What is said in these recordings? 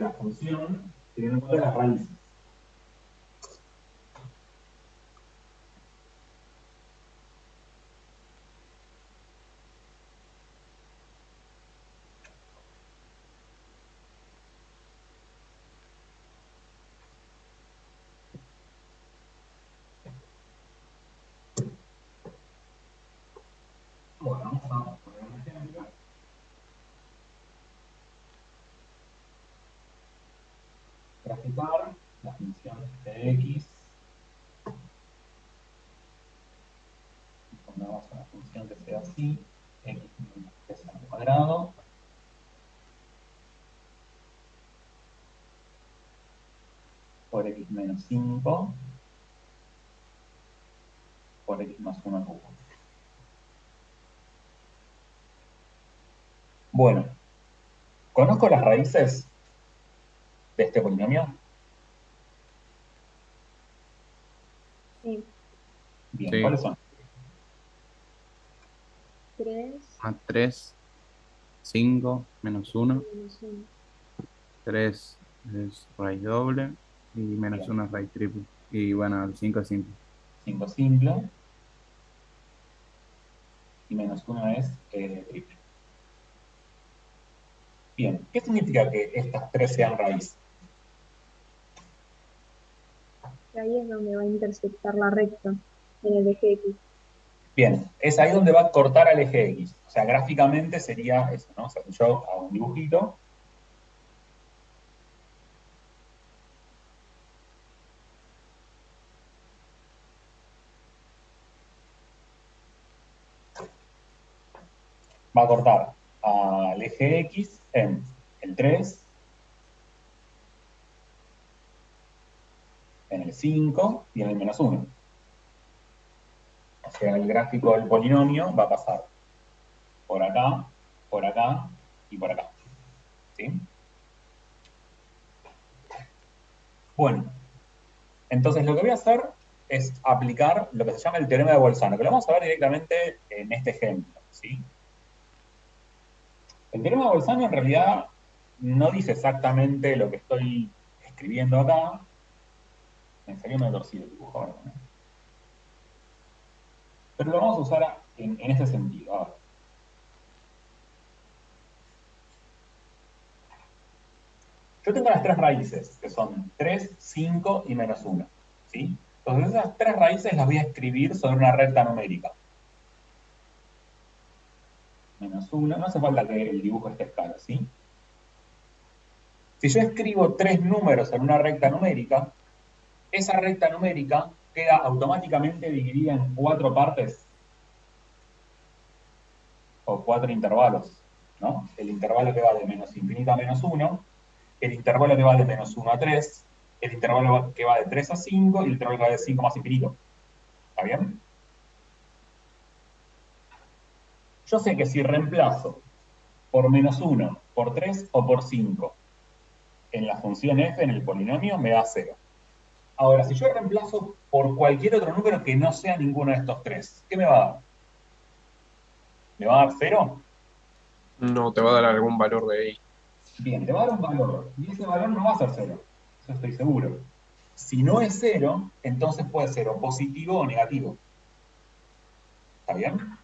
la función teniendo en cuenta las raíces. Bueno, vamos a poner un ejemplo. Graficar la función de x. Pongamos una función que sea así, x menos 3 al cuadrado. Por x menos 5 por x más 1 al cubo. Bueno, ¿conozco las raíces de este polinomio? Sí. Bien, Sí. ¿cuáles son? 3 A 3, 5, menos 1. menos 1. 3 es raíz doble y menos Bien. 1 es raíz triple. Y bueno, el 5 es simple. 5 simple y menos 1 es triple. Bien, ¿qué significa que estas tres sean raíz? Ahí es donde va a intersectar la recta en el eje X. Bien, es ahí donde va a cortar al eje X. O sea, gráficamente sería eso, ¿no? O sea, si yo hago un dibujito, va a cortar al eje X en el 3, en el 5 y en el menos 1. O sea, el gráfico del polinomio va a pasar por acá y por acá. ¿Sí? Bueno, entonces lo que voy a hacer es aplicar lo que se llama el teorema de Bolzano, que lo vamos a ver directamente en este ejemplo. ¿Sí? El teorema de Bolzano en realidad no dice exactamente lo que estoy escribiendo acá. Me salió medio torcido el dibujo ahora, ¿no? Pero lo vamos a usar en este sentido. A ver. Yo tengo las tres raíces, que son 3, 5 y menos 1. ¿Sí? Entonces esas tres raíces las voy a escribir sobre una recta numérica. Menos 1, no hace falta que el dibujo esté claro, ¿sí? Si yo escribo tres números en una recta numérica, esa recta numérica queda automáticamente dividida en cuatro partes o cuatro intervalos, ¿no? El intervalo que va de menos infinito a menos 1, el intervalo que va de menos 1 a 3, el intervalo que va de 3 a 5 y el intervalo que va de 5 más infinito. ¿Está bien? Yo sé que si reemplazo por menos 1, por 3 o por 5 en la función f, en el polinomio, me da 0. Ahora, si yo reemplazo por cualquier otro número que no sea ninguno de estos tres, ¿qué me va a dar? ¿Me va a dar 0? No, te va a dar algún valor de ahí. Bien, te va a dar un valor, y ese valor no va a ser 0. Eso estoy seguro. Si no es 0, entonces puede ser o positivo o negativo. ¿Está bien?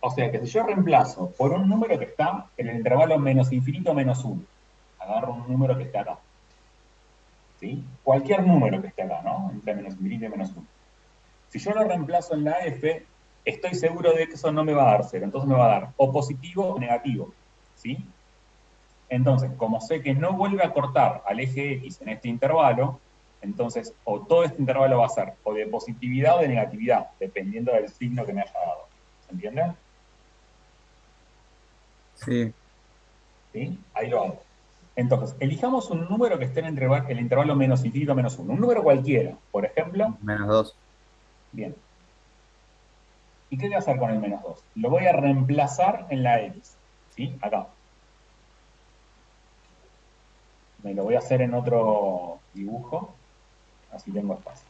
O sea que si yo reemplazo por un número que está en el intervalo menos infinito menos 1, agarro un número que esté acá. ¿Sí? Cualquier número que esté acá, ¿no? Entre menos infinito y menos 1. Si yo lo reemplazo en la f, estoy seguro de que eso no me va a dar 0. Entonces me va a dar o positivo o negativo. ¿Sí? Entonces, como sé que no vuelve a cortar al eje X en este intervalo, entonces o todo este intervalo va a ser o de positividad o de negatividad, dependiendo del signo que me haya dado. ¿Se entiende? Sí. ¿Sí? Ahí lo hago. Entonces, elijamos un número que esté en el intervalo menos infinito menos 1. Un número cualquiera. Por ejemplo, Menos 2. bien. ¿Y qué voy a hacer con el menos 2? Lo voy a reemplazar en la X. ¿Sí? Acá. Me lo voy a hacer en otro dibujo. Así tengo espacio.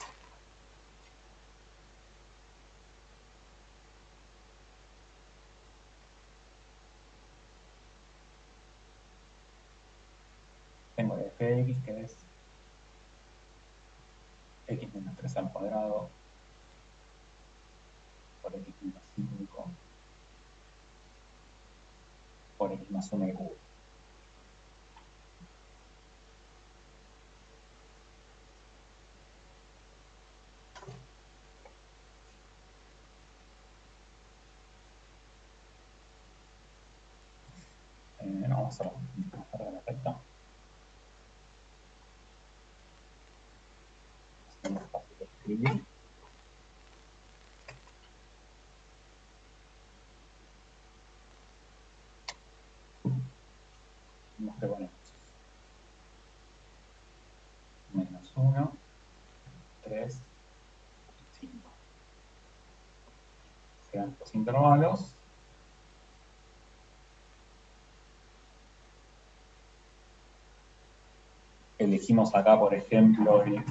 x, que es x menos 3 al cuadrado por x menos 5 por x más 1 al cubo. No, vamos a hacer el efecto. Es más fácil de escribir. Vamos que ponemos menos 1, 3, 5. Sean los intervalos. Elegimos acá, por ejemplo, el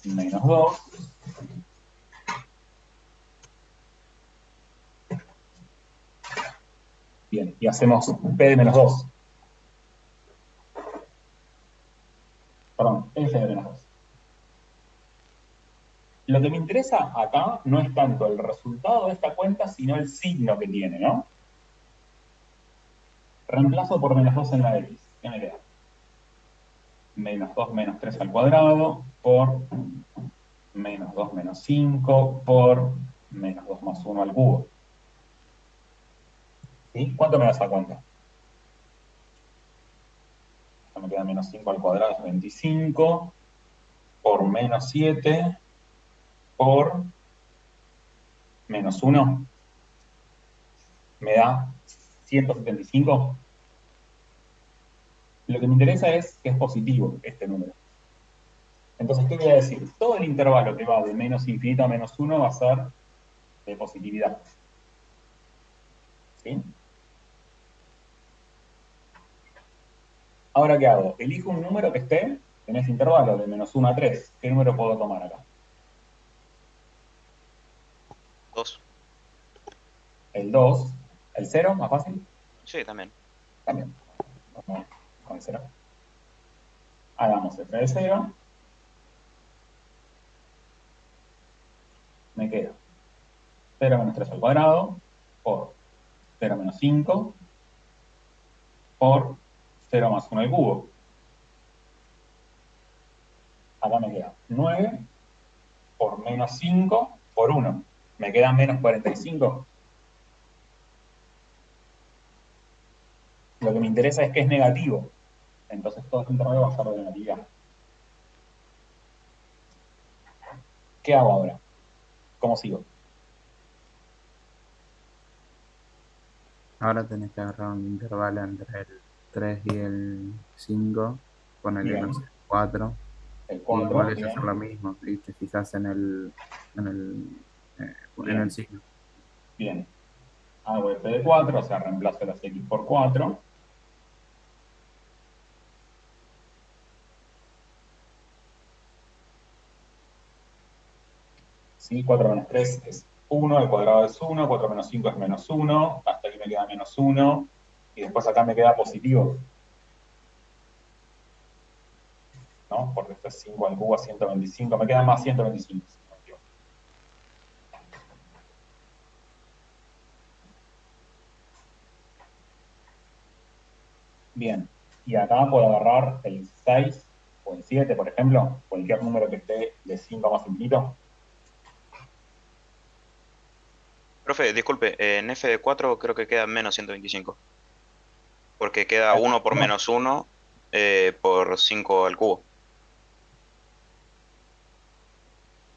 menos 2. Bien, y hacemos P de menos 2. Perdón, F de menos 2. Lo que me interesa acá no es tanto el resultado de esta cuenta, sino el signo que tiene, ¿no? Reemplazo por menos 2 en la X. ¿Qué me queda? Menos 2 menos 3 al cuadrado por menos 2 menos 5 por menos 2 más 1 al cubo. ¿Sí? ¿Cuánto me da esa cuenta? Me queda menos 5 al cuadrado, es 25, por menos 7, por menos 1, me da 175. Lo que me interesa es que es positivo este número. Entonces, ¿qué voy a decir? Todo el intervalo que va de menos infinito a menos 1 va a ser de positividad. ¿Sí? Ahora, ¿qué hago? Elijo un número que esté en ese intervalo, de menos 1 a 3. ¿Qué número puedo tomar acá? 2. El 2. ¿El 0? ¿Más fácil? Sí, también. También. Vamos con el 0. Hagamos f de 0. Me queda 0 menos 3 al cuadrado por 0 menos 5 por 0 más 1 al cubo. Acá me queda 9 por menos 5 por 1. Me queda menos 45. Lo que me interesa es que es negativo. Entonces todo este intervalo va a ser de negatividad. ¿Qué hago ahora? ¿Cómo sigo? Ahora tenés que agarrar un intervalo entre el 3 y el 5, ponerle, Bien. no sé, 4, El y 4, volvés a bien. hacer lo mismo, y te fijas en el, en Bien. el signo. Bien. Hago f de 4, o sea, reemplazo las x por 4. ¿Sí? 4 menos 3 es 1, al cuadrado es 1, 4 menos 5 es menos 1, hasta aquí me queda menos 1, y después acá me queda positivo, ¿no? Porque esto es 5 al cubo a 125, me queda más 125. Bien, y acá puedo agarrar el 6 o el 7, por ejemplo, cualquier número que esté de 5 más infinito. Profe, disculpe, en F de 4 creo que queda menos 125. Porque queda 1 por ¿No? menos 1 por 5 al cubo.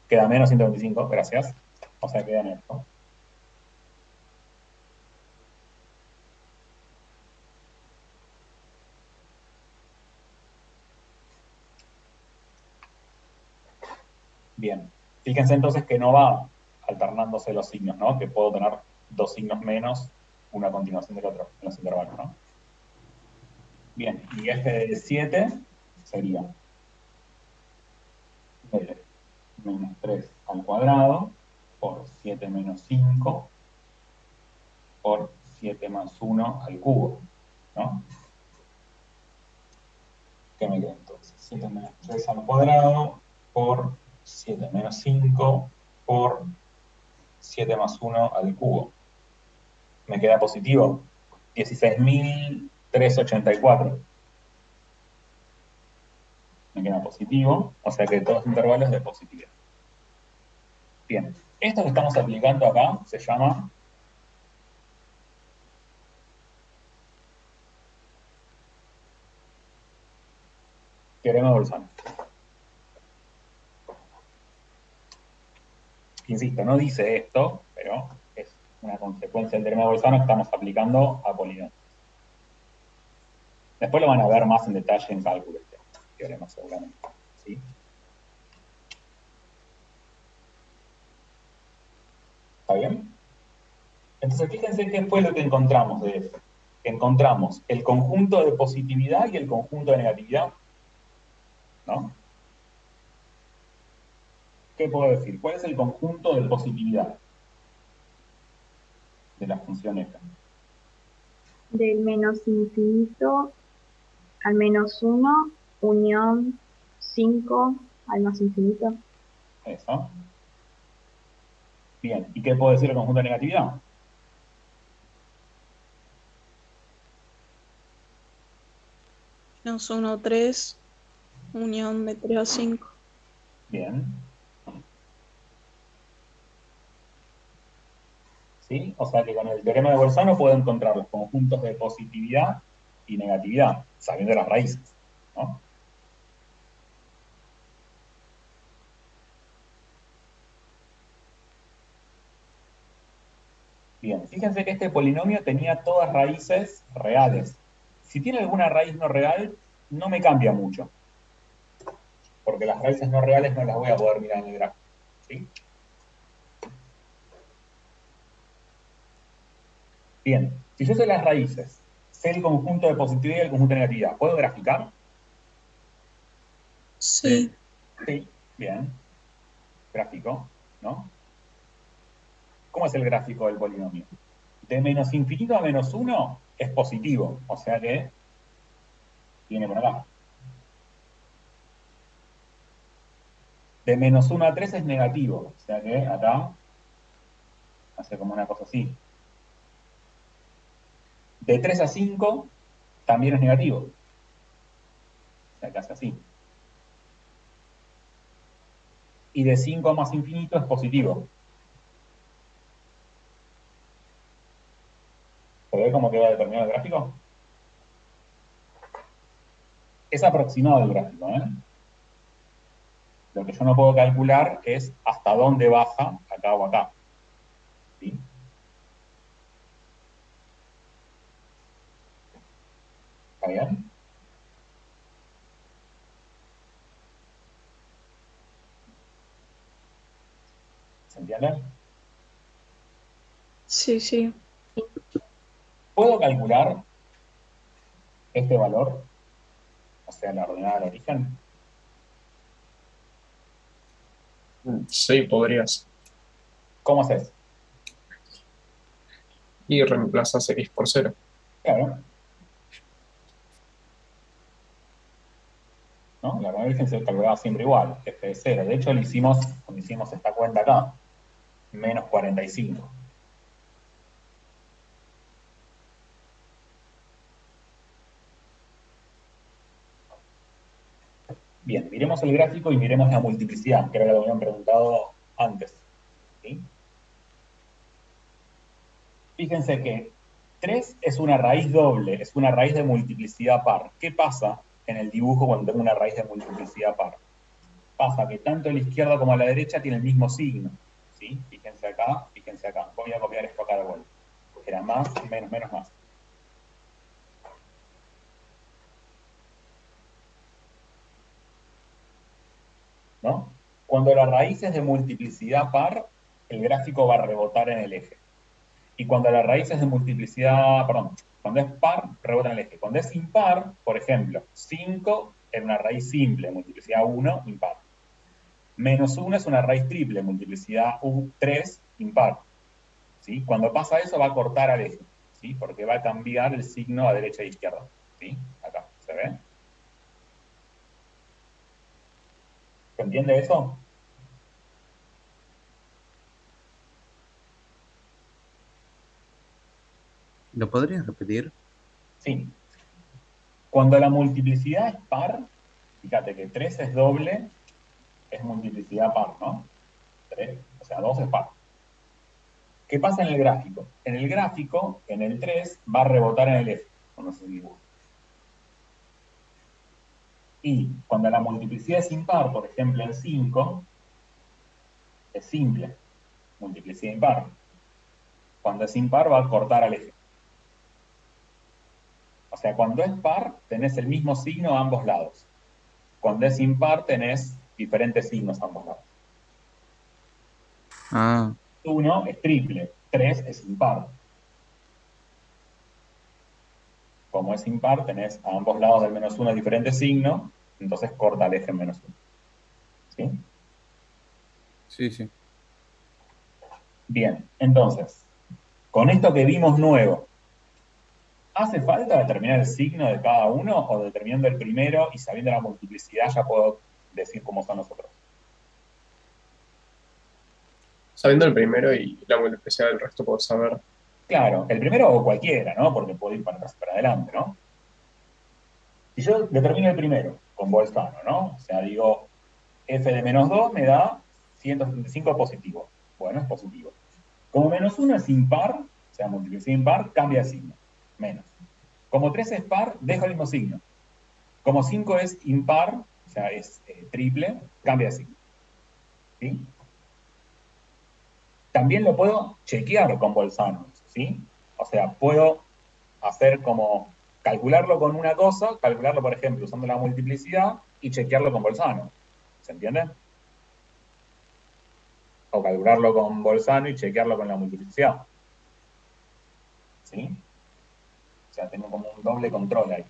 Queda menos 125, gracias. O sea, queda en esto. Bien, fíjense entonces que no va alternándose los signos, ¿no? Que puedo tener dos signos menos, una a continuación del otro, en los intervalos, ¿no? Bien, y f de 7 sería menos 3 al cuadrado por 7 menos 5 por 7 más 1 al cubo, ¿no? ¿Qué me queda entonces? 7 menos 3 al cuadrado por 7 menos 5 por 7 más 1 al cubo. Me queda positivo. 16.384. Me queda positivo, o sea que todos los intervalos de positividad. Bien, esto que estamos aplicando acá se llama teorema de Bolzano. Insisto, no dice esto, pero es una consecuencia del teorema de Bolzano que estamos aplicando a polinomios. Después lo van a ver más en detalle en cálculo este teorema, seguramente. ¿Sí? ¿Está bien? Entonces, fíjense qué fue lo que encontramos de eso. Encontramos el conjunto de positividad y el conjunto de negatividad, ¿no? ¿Qué puedo decir? ¿Cuál es el conjunto de positividad de la función f? Del menos infinito al menos 1, unión 5 al más infinito. Eso. Bien, ¿y qué puedo decir del conjunto de negatividad? Menos 1, 3, unión de 3 a 5. Bien. ¿Sí? O sea que con el teorema de Bolzano puedo encontrar los conjuntos de positividad y negatividad, sabiendo las raíces, ¿no? Bien, fíjense que este polinomio tenía todas raíces reales. Si tiene alguna raíz no real, no me cambia mucho, porque las raíces no reales no las voy a poder mirar en el gráfico. ¿Sí? Bien, si yo sé las raíces, sé el conjunto de positividad y el conjunto de negatividad, ¿puedo graficar? Sí. Sí, bien. Gráfico, ¿no? ¿Cómo es el gráfico del polinomio? De menos infinito a menos 1 es positivo, o sea que viene por acá. De menos 1 a 3 es negativo, o sea que acá hace como una cosa así. De 3 a 5 también es negativo, o sea que hace así. Y de 5 a más infinito es positivo. ¿Se ve cómo queda determinado el gráfico? Es aproximado el gráfico, ¿eh? Lo que yo no puedo calcular es hasta dónde baja acá o acá. ¿Sí? ¿Está bien? ¿Se entiende? Sí, sí. ¿Puedo calcular este valor? O sea, la ordenada del origen. Sí, podrías. ¿Cómo haces? Y reemplazas x por 0. Claro. ¿No? La ordenada del origen se calculaba siempre igual, f de 0. De hecho, lo hicimos cuando hicimos esta cuenta acá. Menos 45. Bien, miremos el gráfico y miremos la multiplicidad, que era lo que habían preguntado antes. ¿Sí? Fíjense que 3 es una raíz doble, es una raíz de multiplicidad par. ¿Qué pasa en el dibujo cuando tengo una raíz de multiplicidad par? Pasa que tanto a la izquierda como a la derecha tiene el mismo signo. ¿Sí? Fíjense acá, fíjense acá. Voy a copiar esto acá de vuelta. Era más, menos, menos, más. ¿No? Cuando la raíz es de multiplicidad par, el gráfico va a rebotar en el eje. Y cuando la raíz es de multiplicidad, perdón, cuando es par, rebota en el eje. Cuando es impar, por ejemplo, 5 es una raíz simple, multiplicidad 1, impar. Menos 1 es una raíz triple, multiplicidad 3, impar. ¿Sí? Cuando pasa eso va a cortar al eje, ¿sí? Porque va a cambiar el signo a derecha e izquierda. ¿Sí? Acá, ¿se ve? entiende eso? ¿Lo podrías repetir? Sí. Cuando la multiplicidad es par, fíjate que 3 es doble, es multiplicidad par, ¿no? 3, o sea, 2 es par. ¿Qué pasa en el gráfico? En el gráfico, en el 3, va a rebotar en el F, no sé si dibujo. Y cuando la multiplicidad es impar, por ejemplo, en 5, es simple, multiplicidad impar. Cuando es impar, va a cortar al eje. O sea, cuando es par, tenés el mismo signo a ambos lados. Cuando es impar, tenés diferentes signos a ambos lados. Ah, 1 es triple, 3 es impar. Como es impar, tenés a ambos lados del menos 1 diferente signo, entonces corta el eje en menos 1. ¿Sí? sí, sí. Bien, entonces, con esto que vimos nuevo, ¿hace falta determinar el signo de cada uno o determinando el primero y sabiendo la multiplicidad ya puedo decir cómo son los otros? Sabiendo el primero y la multiplicidad del resto, puedo saber. Claro, el primero o cualquiera, ¿no? Porque puedo ir para atrás y para adelante, ¿no? Si yo determino el primero con Bolzano, ¿no? O sea, digo, f de menos 2 me da 175 positivo. Bueno, es positivo. Como menos 1 es impar, o sea, multiplicidad impar, cambia de signo. Menos. Como 3 es par, dejo el mismo signo. Como 5 es impar, o sea, es triple, cambia de signo. ¿Sí? También lo puedo chequear con Bolzano, ¿sí? O sea, puedo hacer como calcularlo con una cosa, calcularlo, por ejemplo, usando la multiplicidad y chequearlo con Bolzano. ¿Se entiende? O calcularlo con Bolzano y chequearlo con la multiplicidad. ¿Sí? O sea, tengo como un doble control ahí.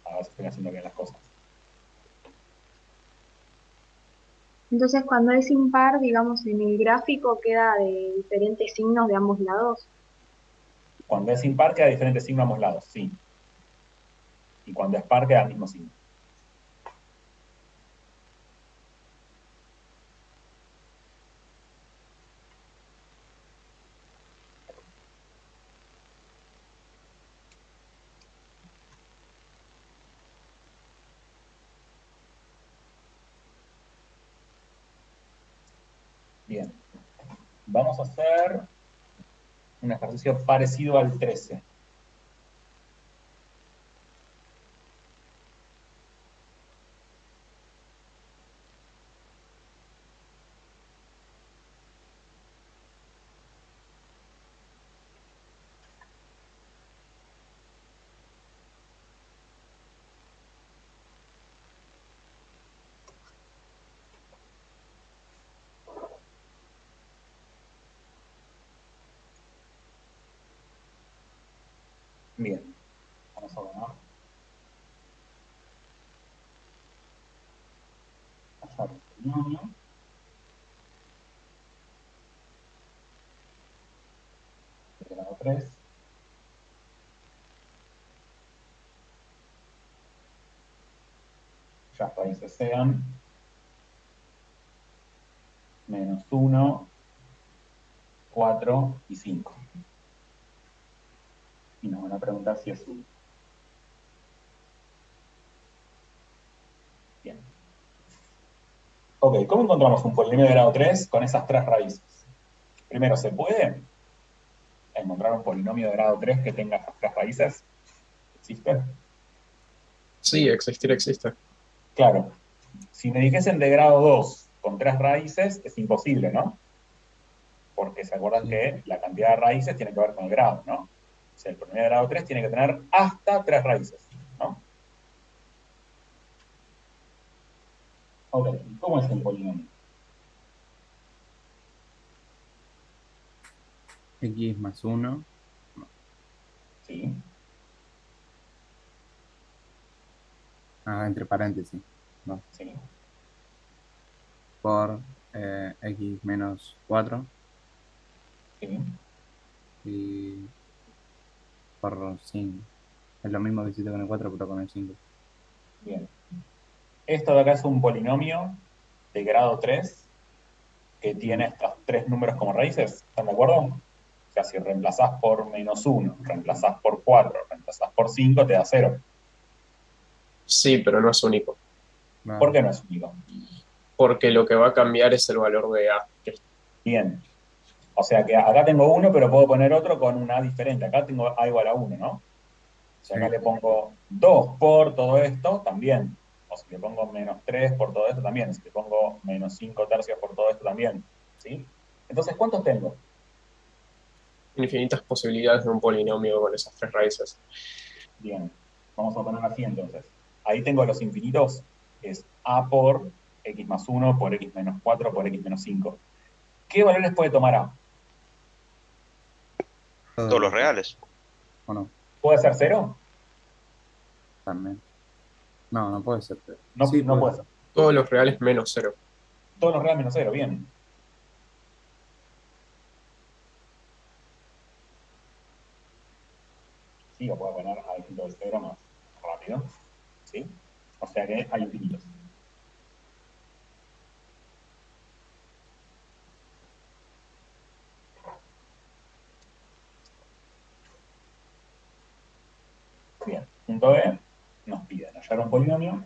A ver si estoy haciendo bien las cosas. Entonces, cuando es impar, digamos, en el gráfico queda de diferentes signos de ambos lados. Cuando es impar queda diferente signo a ambos lados, sí. Y cuando es par queda el mismo signo. Bien. Vamos a hacer un ejercicio parecido al 13. Bien. Vamos a ordenar. Hallar el polinomio. De grado 3. Cuyas raíces sean menos 1, 4 y 5. Y nos van a preguntar si es 1. Bien. Ok, ¿cómo encontramos un polinomio de grado 3 con esas tres raíces? Primero, ¿se puede encontrar un polinomio de grado 3 que tenga esas tres raíces? ¿Existe? Sí, existir existe. Claro. Si me dijesen de grado 2 con tres raíces, es imposible, ¿no? Porque se acuerdan Sí. que la cantidad de raíces tiene que ver con el grado, ¿no? O sea, el polinomio de grado 3 tiene que tener hasta tres raíces, ¿no? Ok, ¿cómo es el polinomio? X más 1. Sí, Entre paréntesis, ¿no? sí, Por X menos 4 sí. y por 5. Es lo mismo que hiciste con el 4, pero con el 5. Bien. Esto de acá es un polinomio de grado 3 que tiene estos tres números como raíces, ¿están de acuerdo? O sea, si reemplazás por -1, reemplazás por 4, reemplazás por 5, te da 0. Sí, pero no es único. ¿Por Claro. qué no es único? Porque lo que va a cambiar es el valor de A. Bien. O sea que acá tengo 1, pero puedo poner otro con una A diferente. Acá tengo A igual a 1, ¿no? Si Sí. acá le pongo 2 por todo esto, también. O si le pongo -3 por todo esto, también. Si le pongo -5 tercios por todo esto, también. ¿Sí? Entonces, ¿cuántos tengo? Infinitas posibilidades de un polinomio con esas tres raíces. Bien. Vamos a ponerlo así entonces. Ahí tengo los infinitos. Es A por x más 1 por x menos 4 por x menos 5. ¿Qué valores puede tomar A? Todos los Todo, reales. o no, ¿Puede ser 0? también. No, no puede ser. No, Sí, no puede puede ser. ser. Todos los reales menos cero. Todos los reales menos 0, bien. Sí, o puedo poner a distinto del 0 más rápido. ¿Sí? O sea que hay infinitos. Bien. Punto B nos pide hallar un polinomio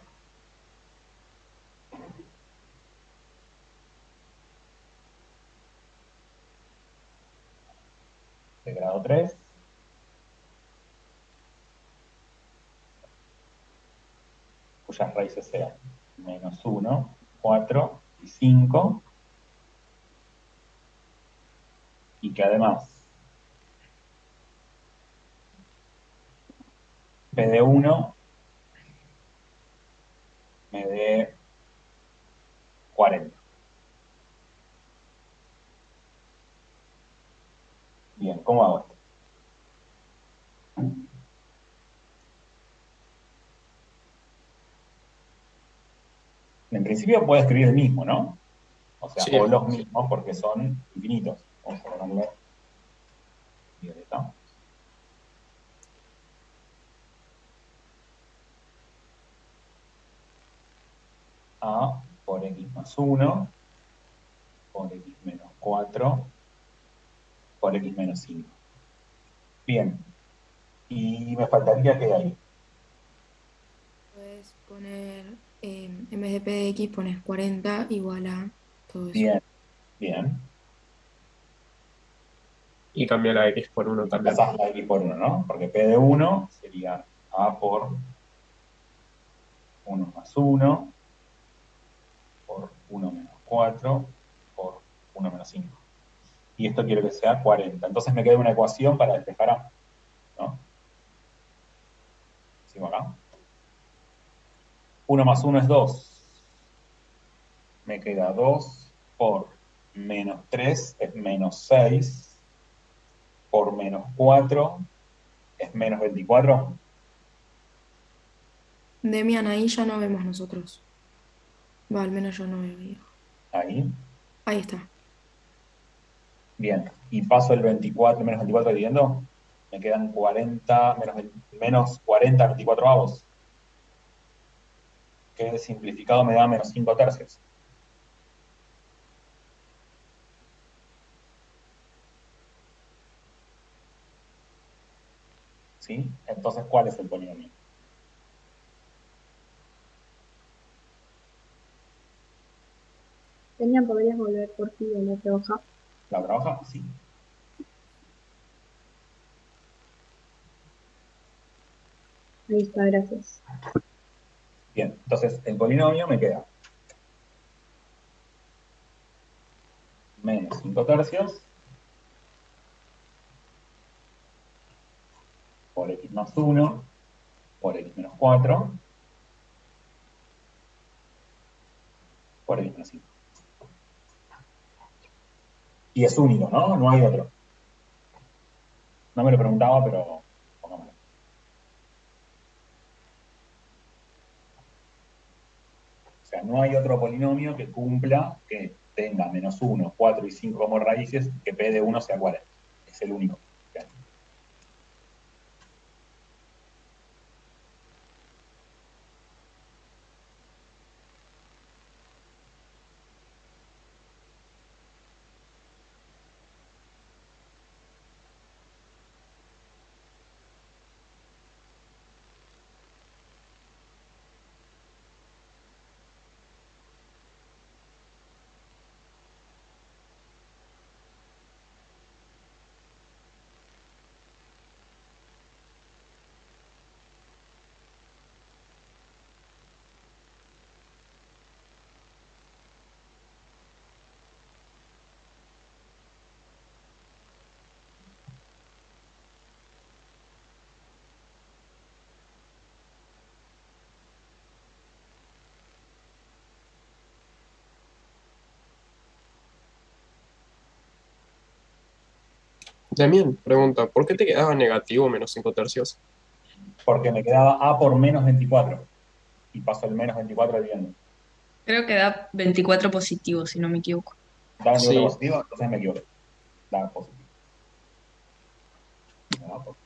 de grado 3 cuyas raíces sean -1, 4 y 5, y que además P de 1 me dé 40. Bien, ¿cómo hago esto? En principio puedo escribir el mismo, ¿no? O sea, Sí, o los mismos porque son infinitos. Vamos a ponerle violeta. A por x más 1 por x menos 4 por x menos 5. Bien, y me faltaría que ahí. Puedes poner, en vez de P de X, pones 40 igual a todo eso. Bien, bien. y cambia la X por uno Y también. pasás la x por 1, ¿no? Porque P de 1 sería A por 1 más 1 por 1 menos 4 por 1 menos 5. Y esto quiero que sea 40. Entonces me queda una ecuación para despejar A, ¿no? Sigo acá. 1 más 1 es 2. Me queda 2 por -3 es -6 por -4 es -24. Demian, ahí ya no vemos nosotros. Va, al menos yo no veo. Ahí. Ahí está. Bien. Y paso el 24 menos 24 dividiendo. Me quedan 40 menos 40 24 avos. Que simplificado me da -5 tercios. ¿Sí? Entonces, ¿cuál es el polinomio? Tenia, ¿podrías volver por ti a la otra hoja? ¿La otra hoja? Sí. Ahí está, gracias. Bien, entonces el polinomio me queda -5 tercios por x más 1 por x menos 4 por x menos 5. Y es único, ¿no? No hay otro. No me lo preguntaba, pero pongámoslo. O sea, no hay otro polinomio que cumpla, que tenga -1, 4 y 5 como raíces, que p de 1 sea 40. Es el único. Bien. Damián pregunta, ¿por qué te quedaba negativo menos 5 tercios? Porque me quedaba A por menos 24. Y paso el menos 24 dividiendo. Creo que da 24 positivo, si no me equivoco. Da 24 Sí, positivo, entonces me equivoqué. Da positivo. Da positivo.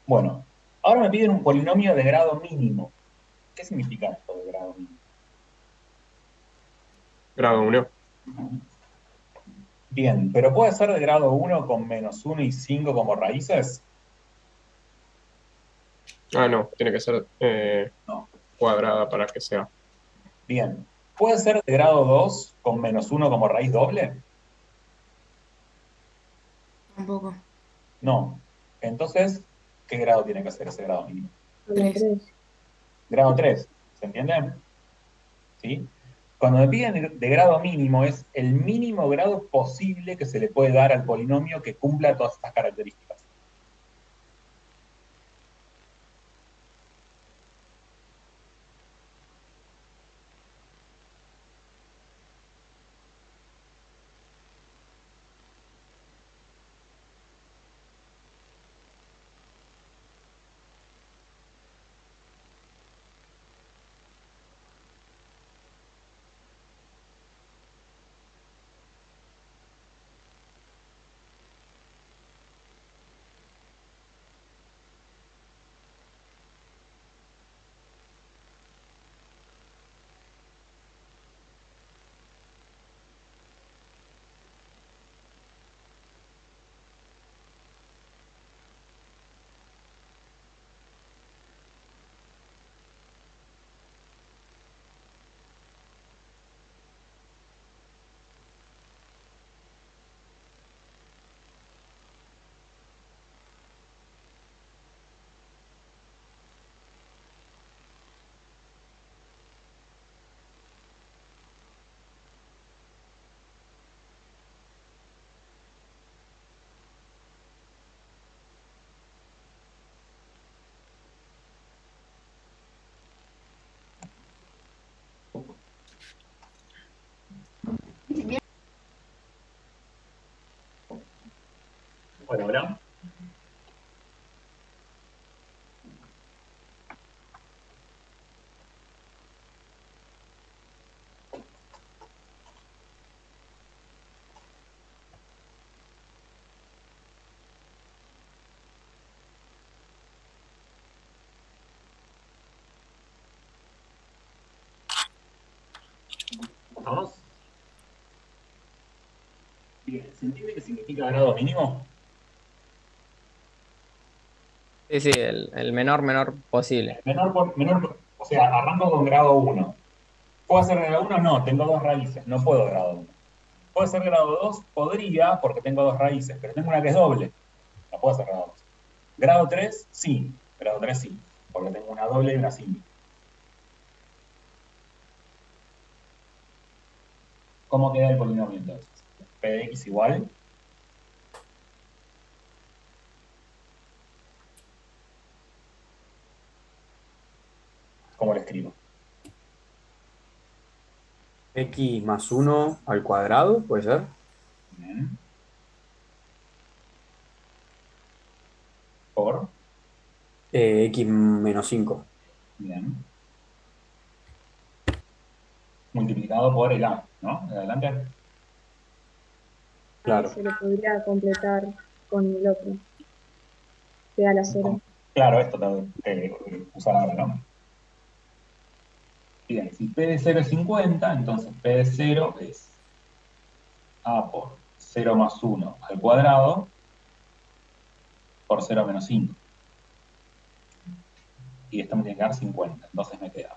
Bueno, ahora me piden un polinomio de grado mínimo. ¿Qué significa esto de grado mínimo? grado 1. Bien, pero puede ser de grado 1 con menos 1 y 5 como raíces. Ah, no, tiene que ser No. cuadrada para que sea. Bien, puede ser de grado 2 con menos 1 como raíz doble. Tampoco. No. Entonces, ¿qué grado tiene que ser ese grado mínimo? A la 3. 3. Grado 3, ¿se entiende? ¿Sí? Cuando me piden de grado mínimo es el mínimo grado posible que se le puede dar al polinomio que cumpla todas estas características. Bueno, ¿verdad? ¿Vamos? Bien, ¿se entiende qué significa grado mínimo? Sí, sí, el menor posible. O sea, arranco con grado 1. ¿Puedo hacer grado 1? No, tengo dos raíces, no puedo grado 1. ¿Puedo hacer grado 2? Podría, porque tengo dos raíces, pero tengo una que es doble. No puedo hacer grado 2. Grado 3, sí. Grado 3, sí, porque tengo una doble y una simple. ¿Cómo queda el polinomio entonces? P de x igual. ¿Cómo lo escribo? X más 1 al cuadrado, ¿puede ser? Bien. Por. X menos 5. Bien. Multiplicado por el A, ¿no? Adelante. Ah, Claro. se lo podría completar con el otro. Queda la 0. Claro, esto tengo que usar ahora, ¿no? Bien, si P de 0 es 50, entonces P de 0 es A por 0 más 1 al cuadrado por 0 menos 5. Y esto me tiene que dar 50. Entonces me queda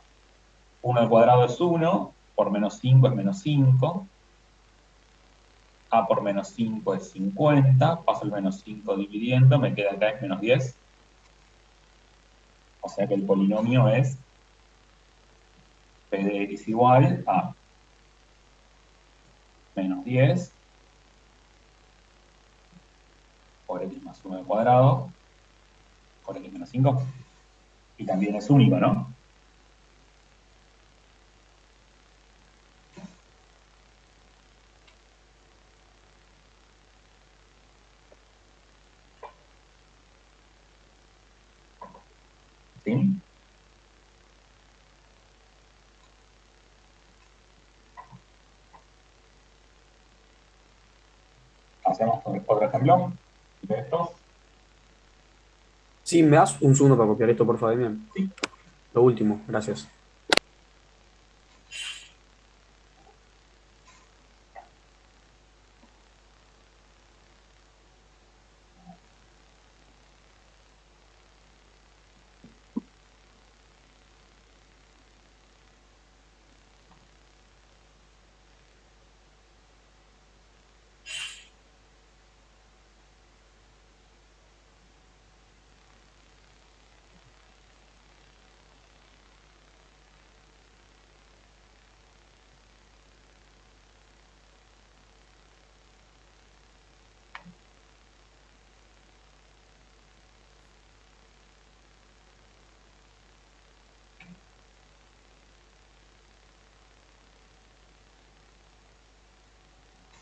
1 al cuadrado es 1, por menos 5 es menos 5, A por menos 5 es 50, paso el menos 5 dividiendo, me queda acá es menos 10. O sea que el polinomio es P de x igual a menos 10 por x más 1 al cuadrado por x menos 5. Y también es único, ¿no? ¿Sí? Hacemos otro ejemplo de estos. Sí, ¿me das un segundo para copiar esto, por favor, Demian? Sí. Lo último, gracias.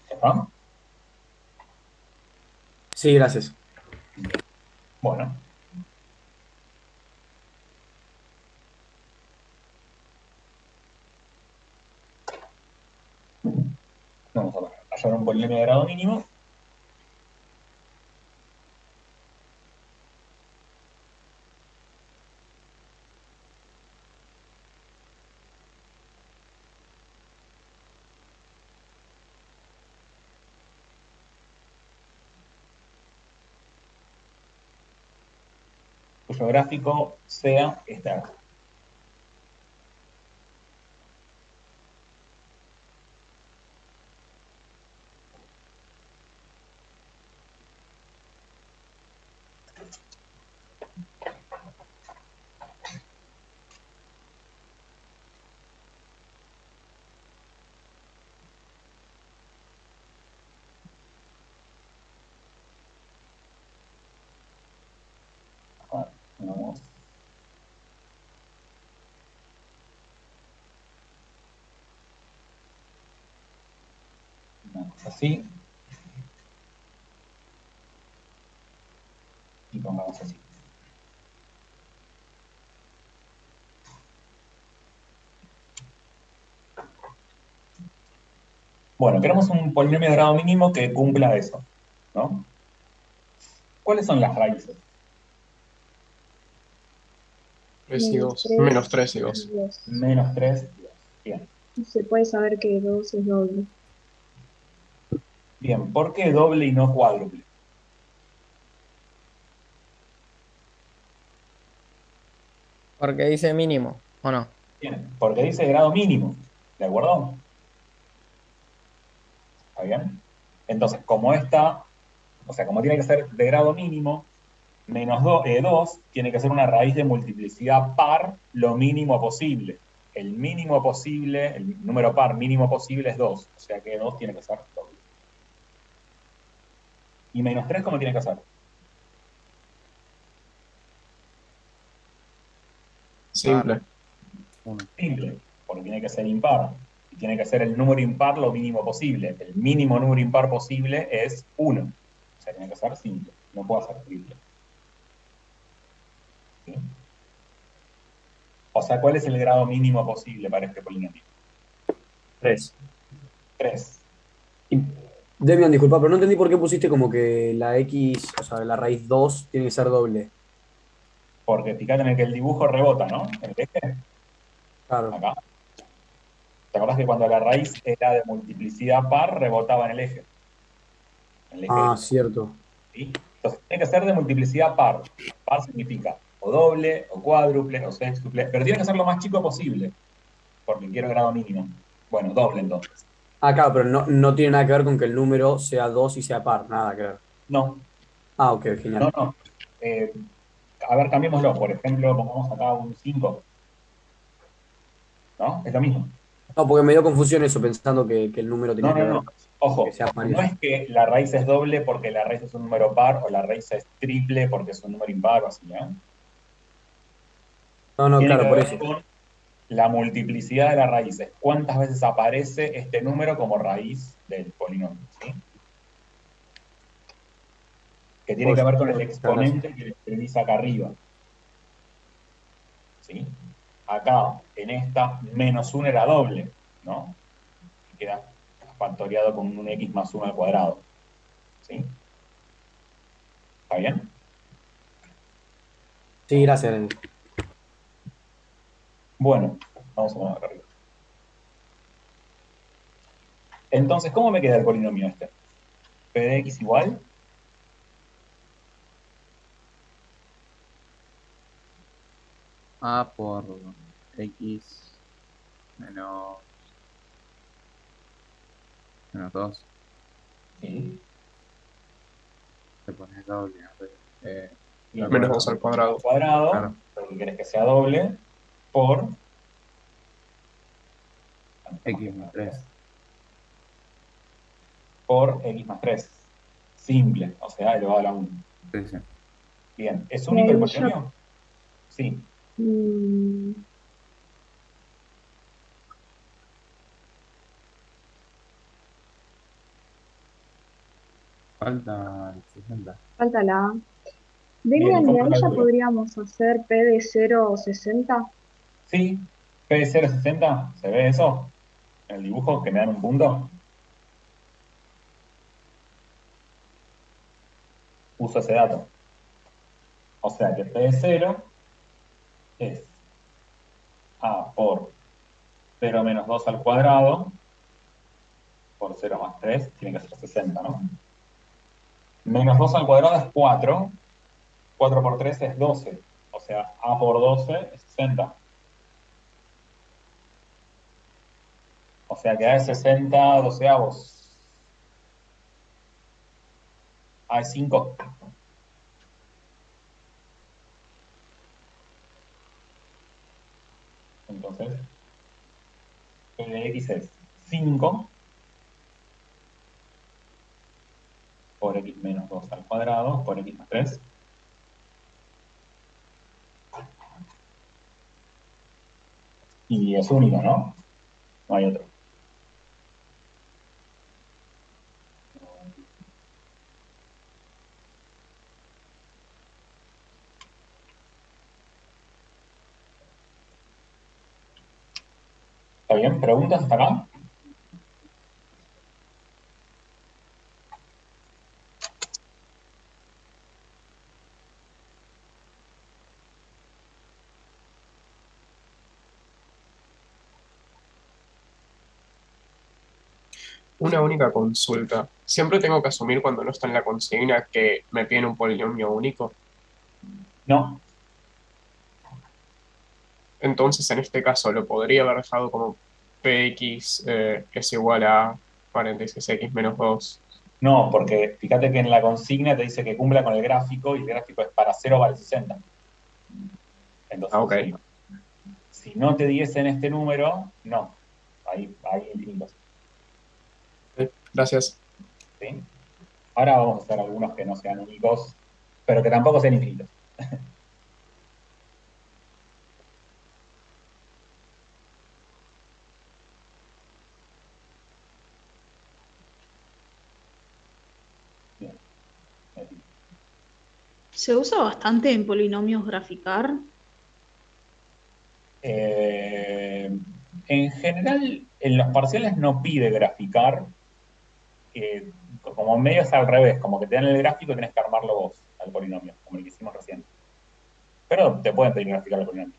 ¿Está? Sí, gracias. Bueno. Vamos a hallar un polinomio de grado mínimo. Cuyo gráfico sea esta. Vamos. Una cosa así. Y pongamos así. Bueno, queremos un polinomio de grado mínimo que cumpla eso, ¿no? ¿Cuáles son las raíces? 3 y 2. -3 Menos 3 y 2. y 2. Menos 3, 2. Bien. Se puede saber que 2 es doble. Bien, ¿por qué doble y no cuádruple? Porque dice mínimo, ¿o no? Bien, porque dice grado mínimo, ¿de acuerdo? ¿Está bien? Entonces, como esta, o sea, como tiene que ser de grado mínimo, menos 2 tiene que ser una raíz de multiplicidad par lo mínimo posible. El mínimo posible, el número par mínimo posible es 2, o sea que 2 tiene que ser doble. ¿Y menos 3 cómo tiene que ser? Simple. Uno. Simple, porque tiene que ser impar. Y tiene que ser el número impar lo mínimo posible. El mínimo número impar posible es 1. O sea, tiene que ser simple, no puede ser triple. ¿Sí? O sea, ¿cuál es el grado mínimo posible para este polinomio? 3. 3. Demian, disculpa, pero no entendí por qué pusiste como que la X, o sea, la raíz 2 tiene que ser doble. Porque fíjate en el que el dibujo rebota, ¿no? En el eje, Claro. acá. ¿Te acordás que cuando la raíz era de multiplicidad par, rebotaba en el eje? En el eje Ah, X. cierto. ¿Sí? Entonces, tiene que ser de multiplicidad par. Par significa o doble, o cuádruple, o sextuple, pero tiene que ser lo más chico posible, porque quiero grado mínimo. Bueno, doble entonces. Ah, claro, pero no tiene nada que ver con que el número sea 2 y sea par, nada que ver. No, Ah, ok, no, genial. no. Eh, a ver, cambiémoslo. Por ejemplo, pongamos acá un 5, ¿no? Es lo mismo. No, porque me dio confusión eso, pensando que el número No, tenía que no, ver no. con que Ojo, sea par y no eso. es que la raíz es doble porque la raíz es un número par o la raíz es triple porque es un número impar o así, ¿eh? No, no, Tiene que claro, por ver eso. con la multiplicidad de las raíces. ¿Cuántas veces aparece este número como raíz del polinomio? ¿Sí? Que tiene que Pues, ver con el muchas gracias. exponente que le escribís acá arriba. ¿sí? Acá, en esta, menos 1 era doble, ¿no? Y queda factoriado con un x más 1 al cuadrado, ¿sí? ¿Está bien? Sí, gracias, Lenny. Bueno, vamos a poner acá arriba. Entonces, ¿cómo me queda el polinomio este? P de x igual A por X menos, menos 2. sí, Le pones doble. bien, Menos 2 al al cuadrado. cuadrado, Claro. porque querés que sea doble, por X más 3. por x más 3. Simple, o sea, elevado a la 1. Sí, sí. Bien, ¿es Y único el ahí yo, polinomio? Sí. mm, Falta el 60. falta la A. Bien, ¿y Demian, de cómo lo ahí ya calculo? podríamos hacer P de 0,60. Sí, P de 0,60, ¿se ve eso? En el dibujo, que me dan un punto. Uso ese dato. O sea que P de 0 es A por 0 menos 2 al cuadrado, por 0 más 3, tiene que ser 60, ¿no? Menos 2 al cuadrado es 4, 4 por 3 es 12, o sea, A por 12 es 60. O sea que A es 60 doceavos. A es 5. Entonces, P de X es 5 por X menos 2 al cuadrado por X más 3. Y es único, ¿no? No hay otro. ¿Está bien? ¿Preguntas hasta acá? Una única consulta. Siempre tengo que asumir cuando no está en la consigna que me piden un polinomio único. No. Entonces, en este caso, lo podría haber dejado como px es igual a paréntesis x menos 2. No, porque fíjate que en la consigna te dice que cumpla con el gráfico y el gráfico es para 0 vale 60. Ah, Entonces, ok. si no te diesen este número, no. Hay infinitos. Gracias. ¿Sí? Ahora vamos a hacer algunos que no sean únicos, pero que tampoco sean infinitos. Bien. Se usa bastante en polinomios graficar. Eh, en general, en los parciales no pide graficar, como medio es al revés, como que te dan el gráfico y tenés que armarlo vos al polinomio, como el que hicimos recién. Pero te pueden pedir graficar el polinomio.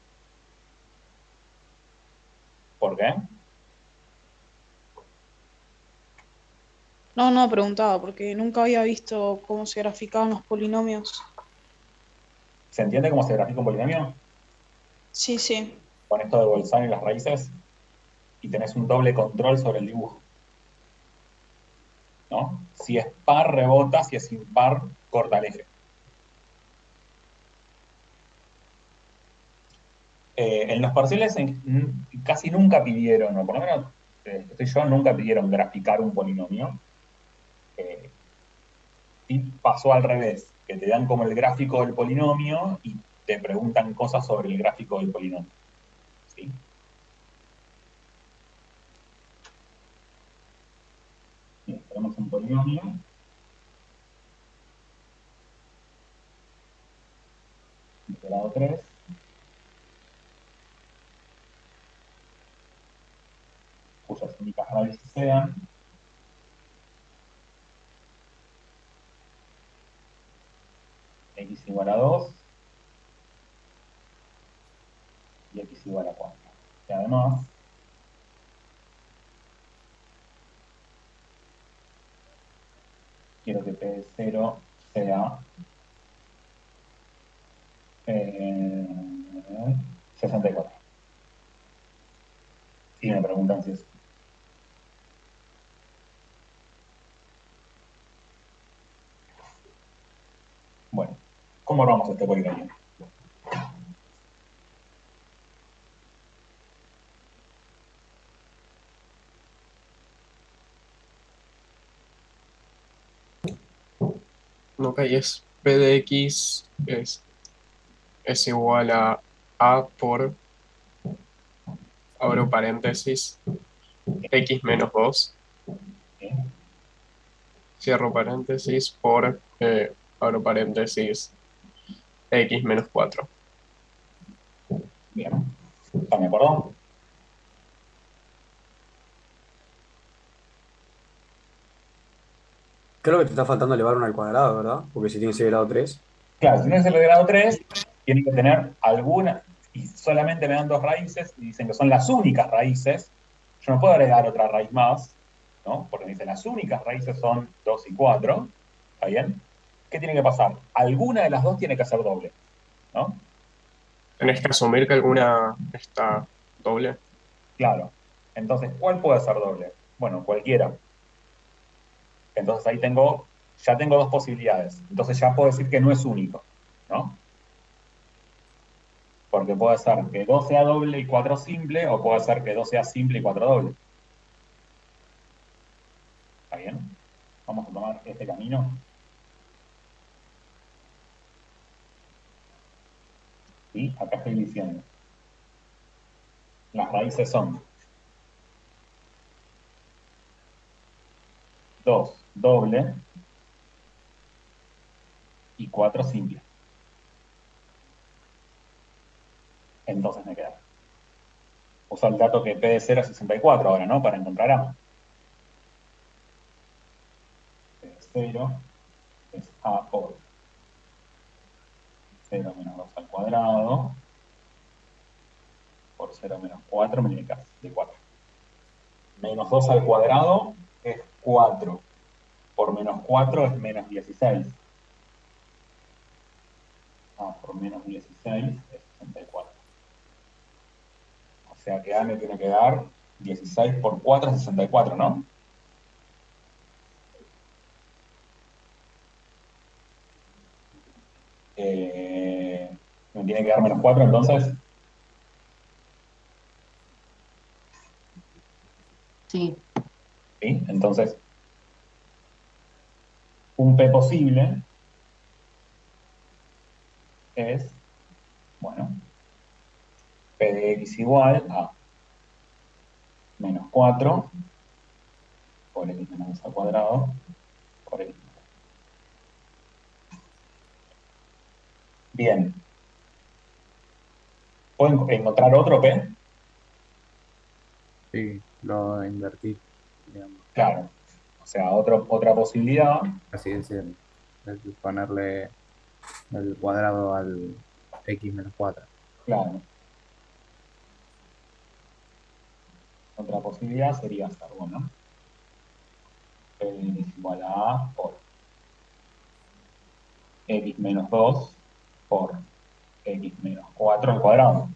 ¿Por qué? No, no, preguntaba, porque nunca había visto cómo se graficaban los polinomios. ¿Se entiende cómo se grafica un polinomio? Sí, sí. Con esto de Bolzano y las raíces, y tenés un doble control sobre el dibujo, ¿no? Si es par, rebota, si es impar, corta el eje. En los parciales casi nunca pidieron, o por lo menos estoy yo, nunca pidieron graficar un polinomio. Eh, sí pasó al revés, que te dan como el gráfico del polinomio y te preguntan cosas sobre el gráfico del polinomio. ¿Sí? Bien, tenemos un polinomio. De grado 3. raíces sean x igual a 2 y x igual a 4. Y además, quiero que P de 0 sea 64. Si me preguntan si es. Bueno, ¿cómo vamos a este polinomio? Ok, es P de X es igual a por, abro paréntesis, X menos 2, ¿Sí? cierro paréntesis, por, abro paréntesis, X menos 4. Bien. ¿Están de acuerdo? Creo que te está faltando elevar 1 al cuadrado, ¿verdad? Porque si tiene que ser grado 3. Claro, si tienes el de grado 3, tiene que tener alguna, y solamente me dan dos raíces, y dicen que son las únicas raíces. Yo no puedo agregar otra raíz más, ¿no? Porque me dicen las únicas raíces son 2 y 4. ¿Está bien? ¿Qué tiene que pasar? Alguna de las dos tiene que ser doble, ¿no? Tenés que asumir que alguna está doble. Claro. Entonces, ¿cuál puede ser doble? Bueno, cualquiera. Entonces ahí ya tengo dos posibilidades. Entonces ya puedo decir que no es único, ¿no? Porque puede ser que 2 sea doble y 4 simple, o puede ser que 2 sea simple y 4 doble. ¿Está bien? Vamos a tomar este camino. Y acá estoy diciendo. Las raíces son 2 doble y 4 simple. Entonces me queda. Uso el dato que P de 0 es 64 ahora, ¿no? Para encontrar A. P de 0 es A por 0 menos 2 al cuadrado por 0 menos 4 multiplicado de 4. Menos 2 al cuadrado es 4. Por menos 4 es menos 16. A por menos 16 es 64. O sea que A me tiene que dar 16 por 4 es 64, ¿no? Me tiene que dar menos 4 entonces. Sí. ¿Sí? Entonces, un P posible es, bueno, P de X igual a menos 4 por X menos 2 al cuadrado por X. Bien. ¿Puedo encontrar otro P? Sí, lo invertí, digamos. Claro. O sea, otra posibilidad. Así decirlo. Es ponerle el cuadrado al x menos 4. Claro. Otra posibilidad sería hacer, bueno, P de X igual a A por X menos 2 por X menos 4 al cuadrado.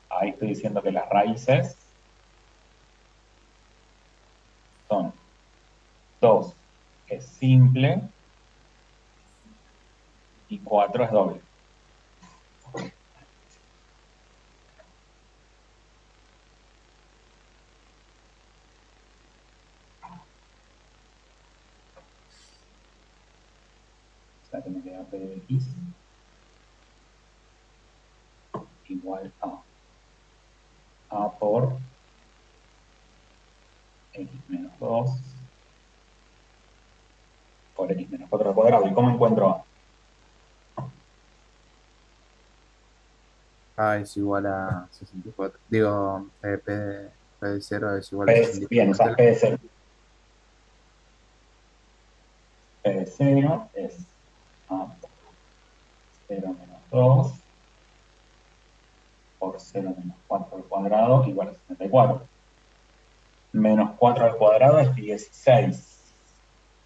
Ahí estoy diciendo que las raíces son 2 es simple y 4 es doble. O sea que me queda P de X igual a por X menos 2 por X menos 4 al cuadrado. ¿Y cómo encuentro A? A es igual a 64. Digo, P P de 0 es igual a Bien, usás 64. P de 0. P de 0 es A por 0 menos 2 por 0 menos 4 al cuadrado igual a 64. Menos 4 al cuadrado es 16.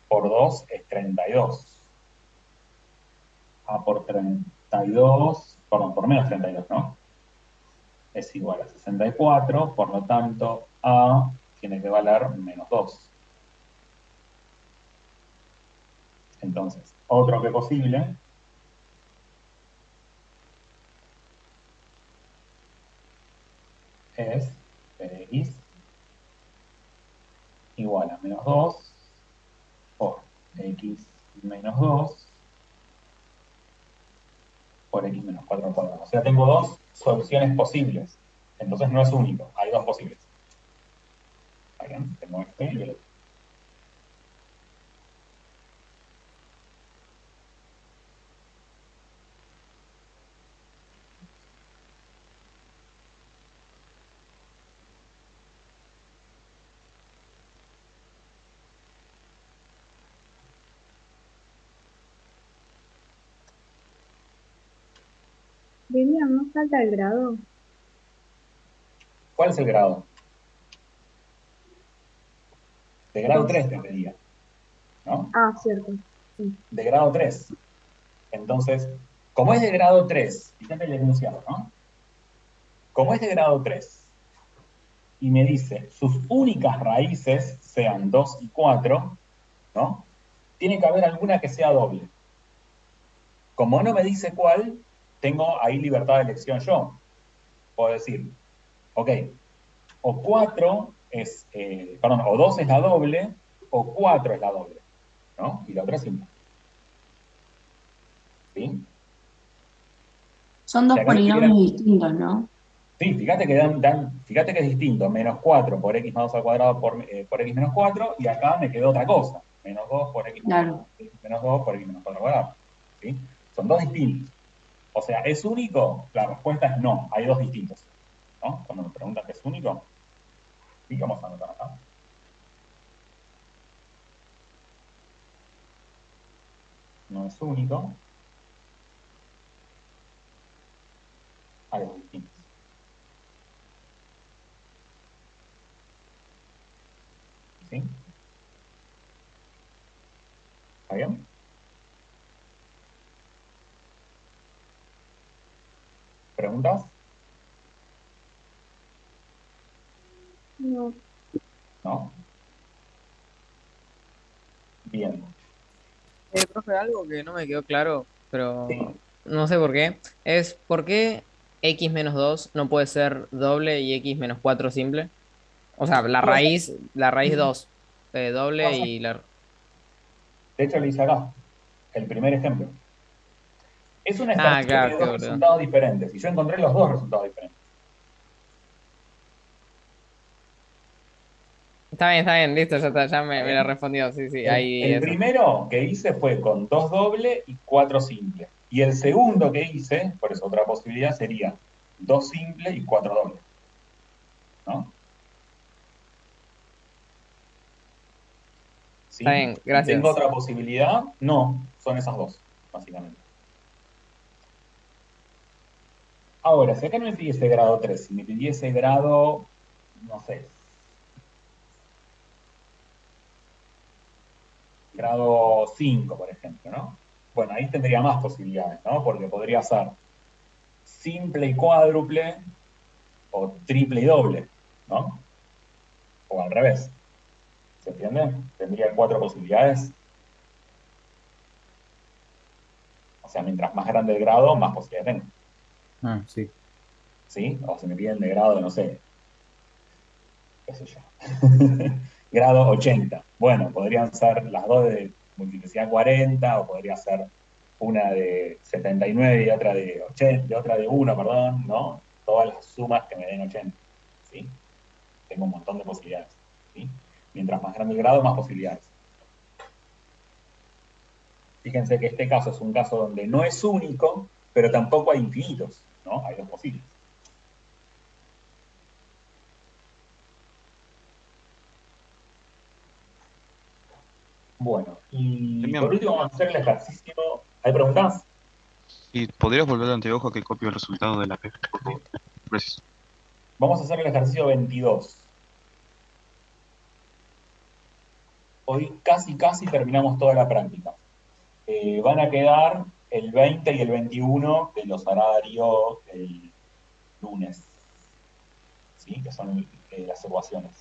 Por 2 es 32. A por 32, perdón, por menos 32, ¿no? Es igual a 64, por lo tanto, A tiene que valer menos 2. Entonces, otro que posible es P de X igual a menos 2 por X menos 2 por X menos 4 al cuadrado. O sea, tengo dos soluciones posibles. Entonces no es único, hay dos posibles. Bien, tengo este y el otro. Demian, ¿no falta el grado? ¿Cuál es el grado? De grado Dos. 3 te pedía, ¿no? Ah, cierto. Sí. De grado 3. Entonces, como es de grado 3, fíjate el enunciado, ¿no? Como es de grado 3 y me dice sus únicas raíces sean 2 y 4, ¿no? Tiene que haber alguna que sea doble. Como no me dice cuál, tengo ahí libertad de elección yo. Puedo decir, ok, o 4 es, perdón, o 2 es la doble, o 4 es la doble, ¿no? Y la otra es simple. ¿Sí? Son dos Si acá me polinomios pidieran, distintos, ¿no? sí, fíjate que fíjate que es distinto, menos 4 por x más 2 al cuadrado por x menos 4, y acá me quedó otra cosa, menos 2 por x Claro. menos 2 por x menos 4 al cuadrado. ¿Sí? Son dos distintos. O sea, ¿es único? La respuesta es no, hay dos distintos. ¿No? Cuando me preguntan qué es único, sí, vamos a anotar acá. No es único, hay dos distintos. ¿Sí? ¿Está bien? ¿Preguntas? No. ¿No? Bien. Profe, algo que no me quedó claro, pero Sí. no sé por qué, es por qué x menos 2 no puede ser doble y x menos 4 simple. O sea, Puede ser. la raíz 2 doble Puede ser. y la... De hecho, lo hice acá. El primer ejemplo. Es un Ah, ejercicio que claro, tiene qué dos boludo. resultados diferentes. Y yo encontré los dos resultados diferentes. Está bien, listo, ya está, ya ¿Está me la bien? respondió, sí, sí, El, ahí el eso. primero que hice fue con 2 doble y 4 simple. Y el segundo que hice, por eso otra posibilidad, sería 2 simple y 4 doble. ¿No? Está ¿Sí? bien, ¿Y tengo gracias. otra posibilidad? No, son esas dos, básicamente. Ahora, si acá no me pidiese grado 3, si me pidiese grado, no sé, grado 5, por ejemplo, ¿no? Bueno, ahí tendría más posibilidades, ¿no? Porque podría ser simple y cuádruple o triple y doble, ¿no? O al revés, ¿se entiende? Tendría 4 posibilidades. O sea, mientras más grande el grado, más posibilidades tengo. Ah, sí. ¿Sí? O si me piden de grado, no sé, qué sé yo. Grado 80. Bueno, podrían ser las dos de multiplicidad 40, o podría ser una de 79 y otra de 80, y otra de 1, perdón, ¿no? Todas las sumas que me den 80. ¿Sí? Tengo un montón de posibilidades. ¿Sí? Mientras más grande el grado, más posibilidades. Fíjense que este caso es un caso donde no es único, pero tampoco hay infinitos, ¿no? Hay dos posibles. Bueno, y Demian, por último vamos a hacer el ejercicio. ¿Hay preguntas? ¿y podrías volver de anteojo que copio el resultado de la P, por favor? Gracias. Vamos a hacer el ejercicio 22. Hoy casi terminamos toda la práctica. Van a quedar el 20 y el 21, que los hará Darío el lunes, ¿sí? Que son las ecuaciones.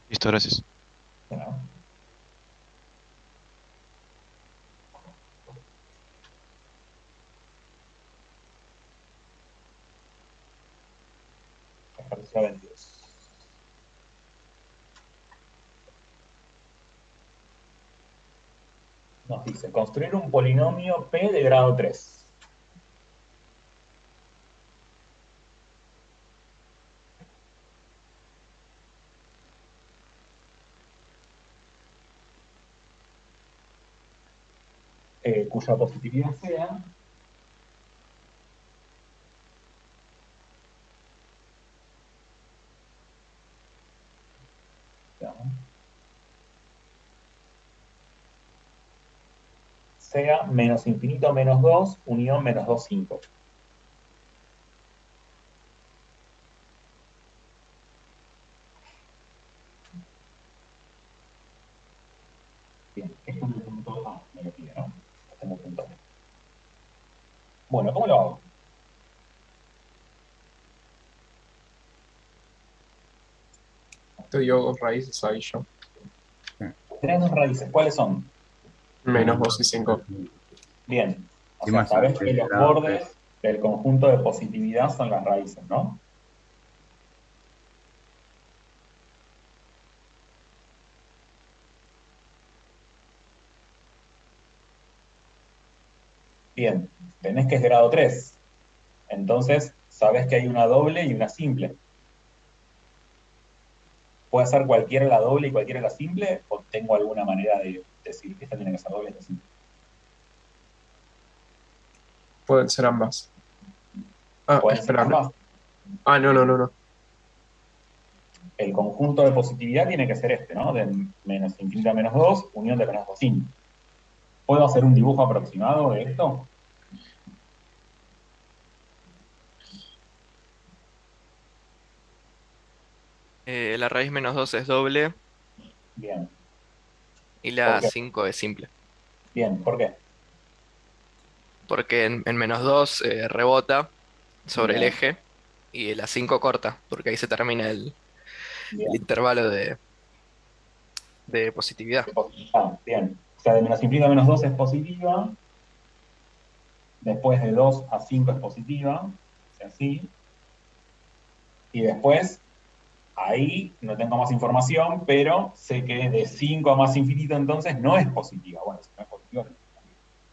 Listo, gracias. Bueno. Ejercicio 22. Nos dice, construir un polinomio P de grado 3. Cuya positividad sea menos infinito menos 2 unión menos 2, 5. Bien, esto es el punto A, me lo pide, ¿no? Este es el punto A. Bueno, ¿cómo lo hago? Te dio dos raíces ahí yo. Tenés dos raíces, ¿cuáles son? Menos 2 y 5. Bien, o Y sea, más sabés el que los grado bordes del conjunto de positividad son las raíces, ¿no? Bien, tenés que es grado 3. Entonces, sabés que hay una doble y una simple. ¿Puede ser cualquiera la doble y cualquiera la simple? ¿O tengo alguna manera de decir que esta tiene que ser doble y esta simple? Pueden ser ambas. Ah, ¿Pueden ser espera. ambas? Ah, no. El conjunto de positividad tiene que ser este, ¿no? De menos infinito a menos 2, unión de menos 2, 5. ¿Puedo hacer un dibujo aproximado de esto? La raíz menos 2 es doble Bien. y ¿Por la qué? 5 es simple. Bien, ¿por qué? Porque en menos 2 rebota sobre el Bien, eje y la 5 corta, porque ahí se termina el bien. intervalo de positividad. Bien. O sea, de menos infinito a menos 2 es positiva, después de 2 a 5 es positiva, o sea, así, y después, ahí no tengo más información, pero sé que de 5 a más infinito entonces no es positiva. Bueno, si no es positiva,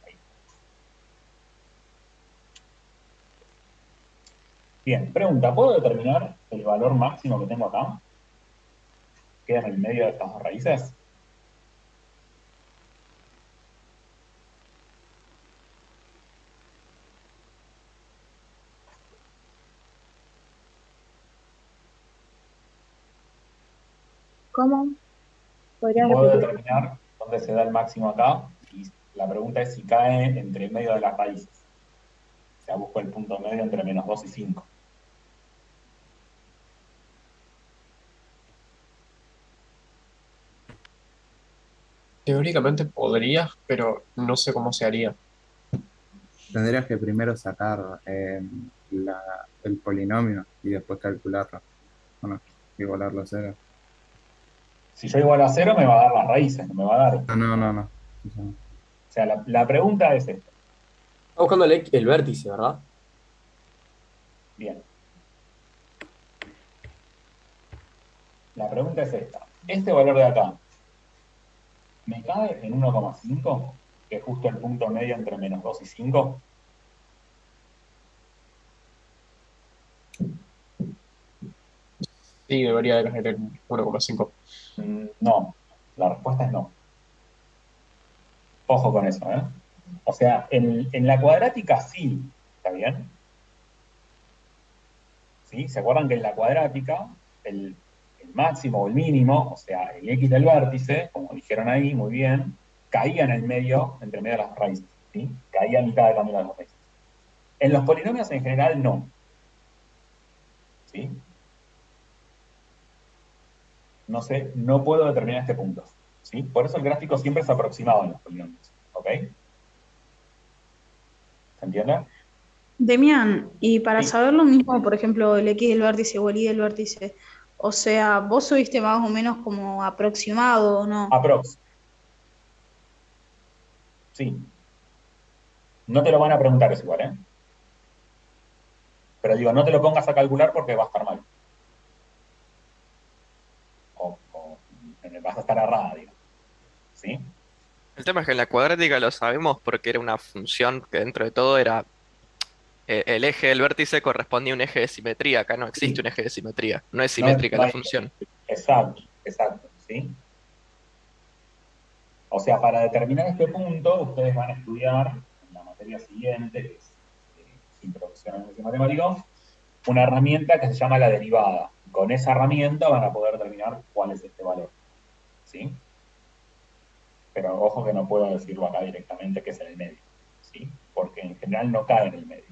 ahí. Bien, pregunta, ¿puedo determinar el valor máximo que tengo acá? Queda en el medio de estas dos raíces. ¿Cómo? ¿Podrías Puedo repetir? determinar dónde se da el máximo acá, y la pregunta es si cae entre el medio de las raíces. O sea, busco el punto medio entre menos 2 y 5. Teóricamente podrías, pero no sé cómo se haría. Tendrías que primero sacar el polinomio y después calcularlo. Bueno, igualarlo a cero. Si yo igual a 0 me va a dar las raíces, no me va a dar esto. No. O sea, la pregunta es esta. Está buscando el vértice, ¿verdad? Bien. La pregunta es esta. Este valor de acá, ¿me cabe en 1,5? Que es justo el punto medio entre menos 2 y 5. Sí, debería de caer en 1,5. No, la respuesta es no. Ojo con eso, ¿eh? O sea, en la cuadrática sí, ¿está bien? ¿Sí? ¿Se acuerdan que en la cuadrática el el máximo o el mínimo, o sea, el X del vértice, como dijeron ahí muy bien, caía en el medio, entre medio de las raíces, ¿sí? Caía a mitad de camino de las raíces. En los polinomios en general no. ¿Sí? No sé, no puedo determinar este punto. ¿Sí? Por eso el gráfico siempre es aproximado en los polinomios. ¿Ok? ¿Se entiende? Demian, y para Sí, saber lo mismo, por ejemplo, el X del vértice o el Y del vértice, o sea, vos subiste más o menos como aproximado, ¿no? aprox. Sí. No te lo van a preguntar, es igual, ¿eh? Pero digo, no te lo pongas a calcular porque va a estar mal. O vas a estar errada, digo. ¿Sí? El tema es que en la cuadrática lo sabemos porque era una función que dentro de todo era el eje del vértice correspondía a un eje de simetría. Acá no existe Sí. un eje de simetría. No es No, simétrica no la hay. función. Exacto, exacto. ¿Sí? O sea, para determinar este punto, ustedes van a estudiar en la materia siguiente, que es Introducción al Análisis Matemático, una herramienta que se llama la derivada. Con esa herramienta van a poder determinar cuál es este valor. ¿Sí? Pero ojo que no puedo decirlo acá directamente que es en el medio. ¿Sí? Porque en general no cae en el medio.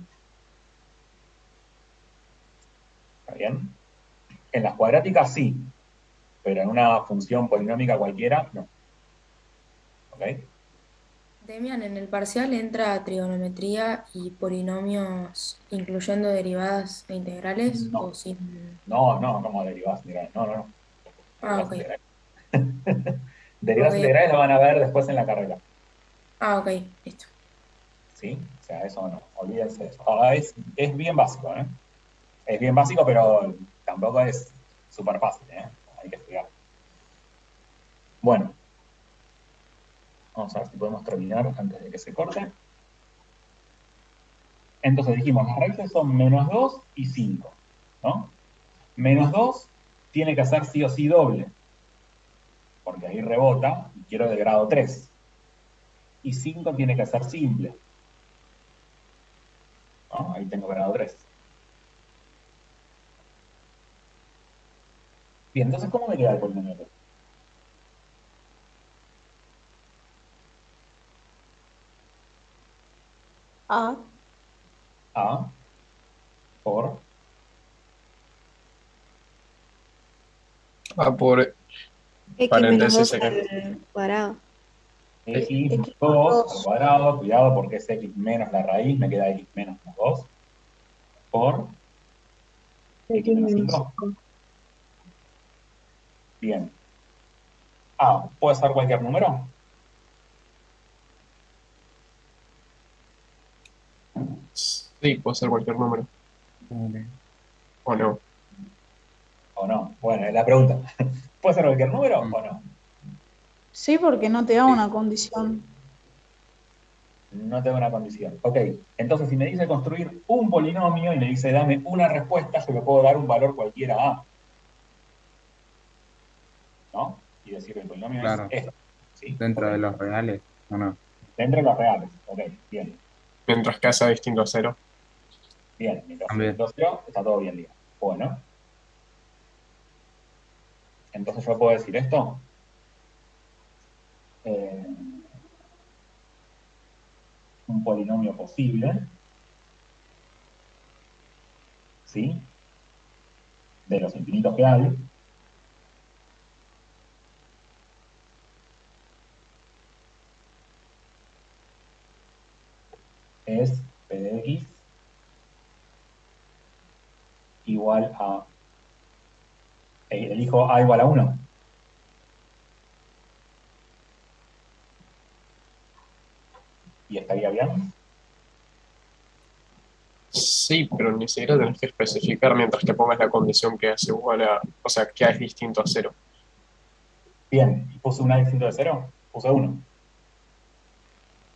¿Está bien? En las cuadráticas sí, pero en una función polinómica cualquiera, no. ¿Ok? Demian, en el parcial entra trigonometría y polinomios incluyendo derivadas e integrales No, o sin... no, como derivadas integrales. No. Ah, Derivadas ok. integrales. Ok, Derivadas integrales lo van a ver después en la carrera. ah, ok, listo. ¿Sí? O sea, eso no, olvídense de eso. Es bien básico, ¿eh? Es bien básico, pero tampoco es súper fácil, ¿eh? Hay que estudiar. Bueno, vamos a ver si podemos terminar antes de que se corte. Entonces dijimos, las raíces son -2 y 5, ¿no? -2 tiene que ser sí o sí doble, porque ahí rebota y quiero de grado 3. Y 5 tiene que ser simple, ¿no? Ahí tengo grado 3. Bien, entonces, ¿cómo me queda el polinomio? Ah, A por A por X menos paréntesis 2 secando. al cuadrado. X más X más 2 al 2. cuadrado, cuidado porque es X menos la raíz, me queda X menos 2 por X X menos menos 5. 5. Bien. A, ¿puede ser cualquier número? Sí, puede ser cualquier número. Vale. O no. ¿O no? Bueno, es la pregunta. ¿Puede ser cualquier número Mm. o no? Sí, porque no te da Sí. una condición. No tengo una condición. Ok, entonces si me dice construir un polinomio y me dice dame una respuesta, yo le puedo dar un valor cualquiera a, ¿no? Y decir el polinomio es Claro, esto. ¿Sí? Ok. dentro de los reales, ¿o no? Dentro de los reales. Ok, bien. Mientras que sea distinto a cero. Bien, mientras sea También. 0, está todo bien, digamos. Bueno, entonces yo puedo decir esto. Eh, un polinomio posible, ¿sí? De los infinitos que hay, es P de X igual a, elijo A igual a 1. Y estaría bien. Sí, pero ni siquiera tenés que especificar mientras que pongas la condición que es igual a, o sea, que A es distinto a cero. Bien, y puse una distinto de 0, puse 1.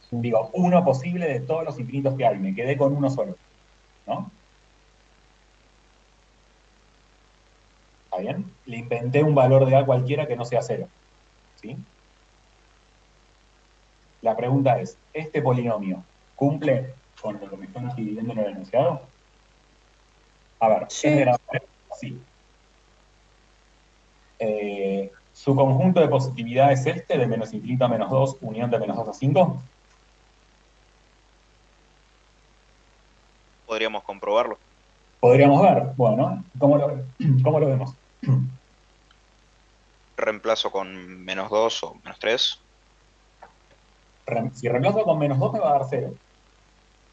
Sí. Digo, uno posible de todos los infinitos que hay, me quedé con uno solo, ¿no? ¿Está bien? Le inventé un valor de A cualquiera que no sea 0, ¿sí? La pregunta es, ¿este polinomio cumple con lo que me están dividiendo en el enunciado? A ver, ¿es de Sí, grado 3? Sí. ¿Su conjunto de positividad es este, de menos infinito a menos 2, unión de menos 2 a 5? Podríamos comprobarlo. Podríamos ver, bueno, ¿cómo lo vemos? Reemplazo con menos 2 o menos 3. Si reemplazo con menos 2 me va a dar 0.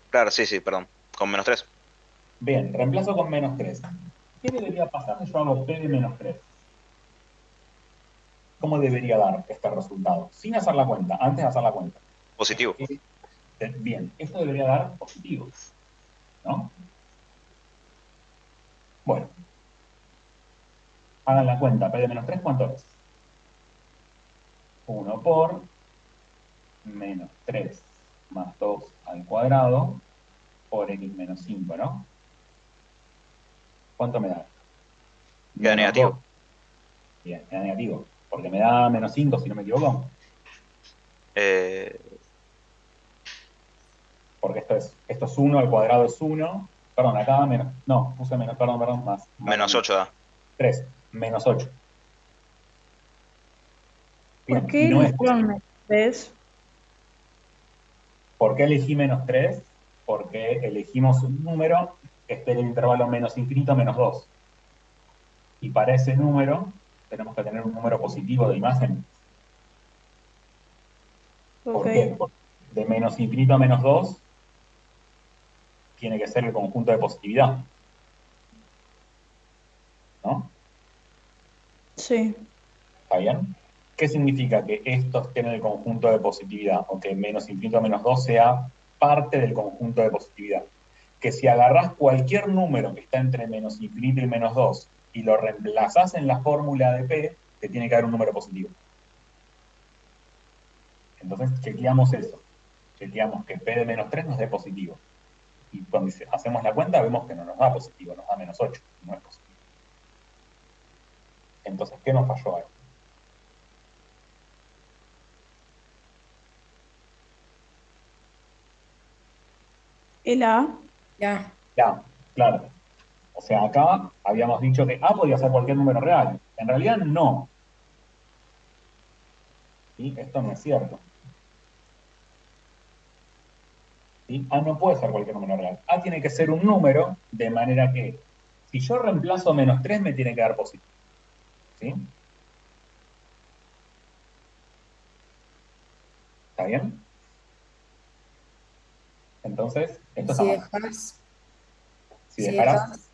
Claro, sí, perdón. Con menos 3. Bien, reemplazo con menos 3. ¿Qué debería pasar si yo hago P de menos 3? ¿Cómo debería dar este resultado? Sin hacer la cuenta, antes de hacer la cuenta. Positivo. Bien, esto debería dar positivo, ¿no? Bueno, hagan la cuenta. P de menos 3, ¿cuánto es? 1 por menos 3 más 2 al cuadrado por x menos 5, ¿no? ¿Cuánto me da? Queda Menos negativo. 2. Bien, queda negativo. Porque me da menos 5, si no me equivoco. Porque esto es 1 al cuadrado es 1. Perdón, acá menos. No, puse menos, perdón, más. Menos 8 da. 3, menos 8. Bien, ¿Por qué y no es eligieron menos 3? ¿Por qué elegí menos 3? Porque elegimos un número que esté en el intervalo menos infinito menos 2. Y para ese número tenemos que tener un número positivo de imagen. ¿Por qué? Porque de menos infinito a menos 2 tiene que ser el conjunto de positividad. ¿No? Sí. ¿Está bien? ¿Qué significa que esto esté en el conjunto de positividad? O que menos infinito a menos 2 sea parte del conjunto de positividad. Que si agarrás cualquier número que está entre menos infinito y menos 2 y lo reemplazás en la fórmula de P, te tiene que dar un número positivo. Entonces chequeamos eso. Chequeamos que P de menos 3 nos dé positivo. Y cuando hacemos la cuenta vemos que no nos da positivo, nos da menos 8, no es positivo. Entonces, ¿qué nos falló ahí? ¿El A? Ya. Ya, claro. O sea, acá habíamos dicho que A podía ser cualquier número real. En realidad no. ¿Sí? Esto no es cierto. ¿Sí? A no puede ser cualquier número real. A tiene que ser un número de manera que si yo reemplazo menos 3 me tiene que dar positivo. ¿Sí? ¿Está bien? Entonces, esto está Si mal. dejas, Si si dejaras...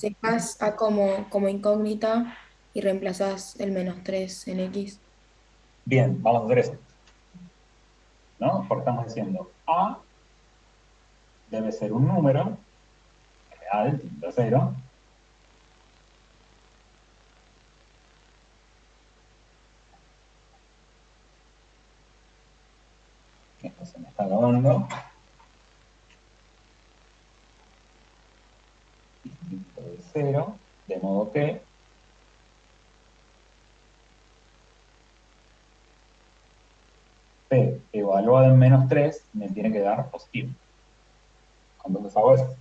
dejas A como incógnita y reemplazas el menos 3 en X. Bien, vamos a hacer eso. ¿No? Porque estamos diciendo A debe ser un número real, de 0. Esto se me está acabando. Distinto de 0, de modo que P evaluado en menos 3 me tiene que dar positivo. Entonces hago eso.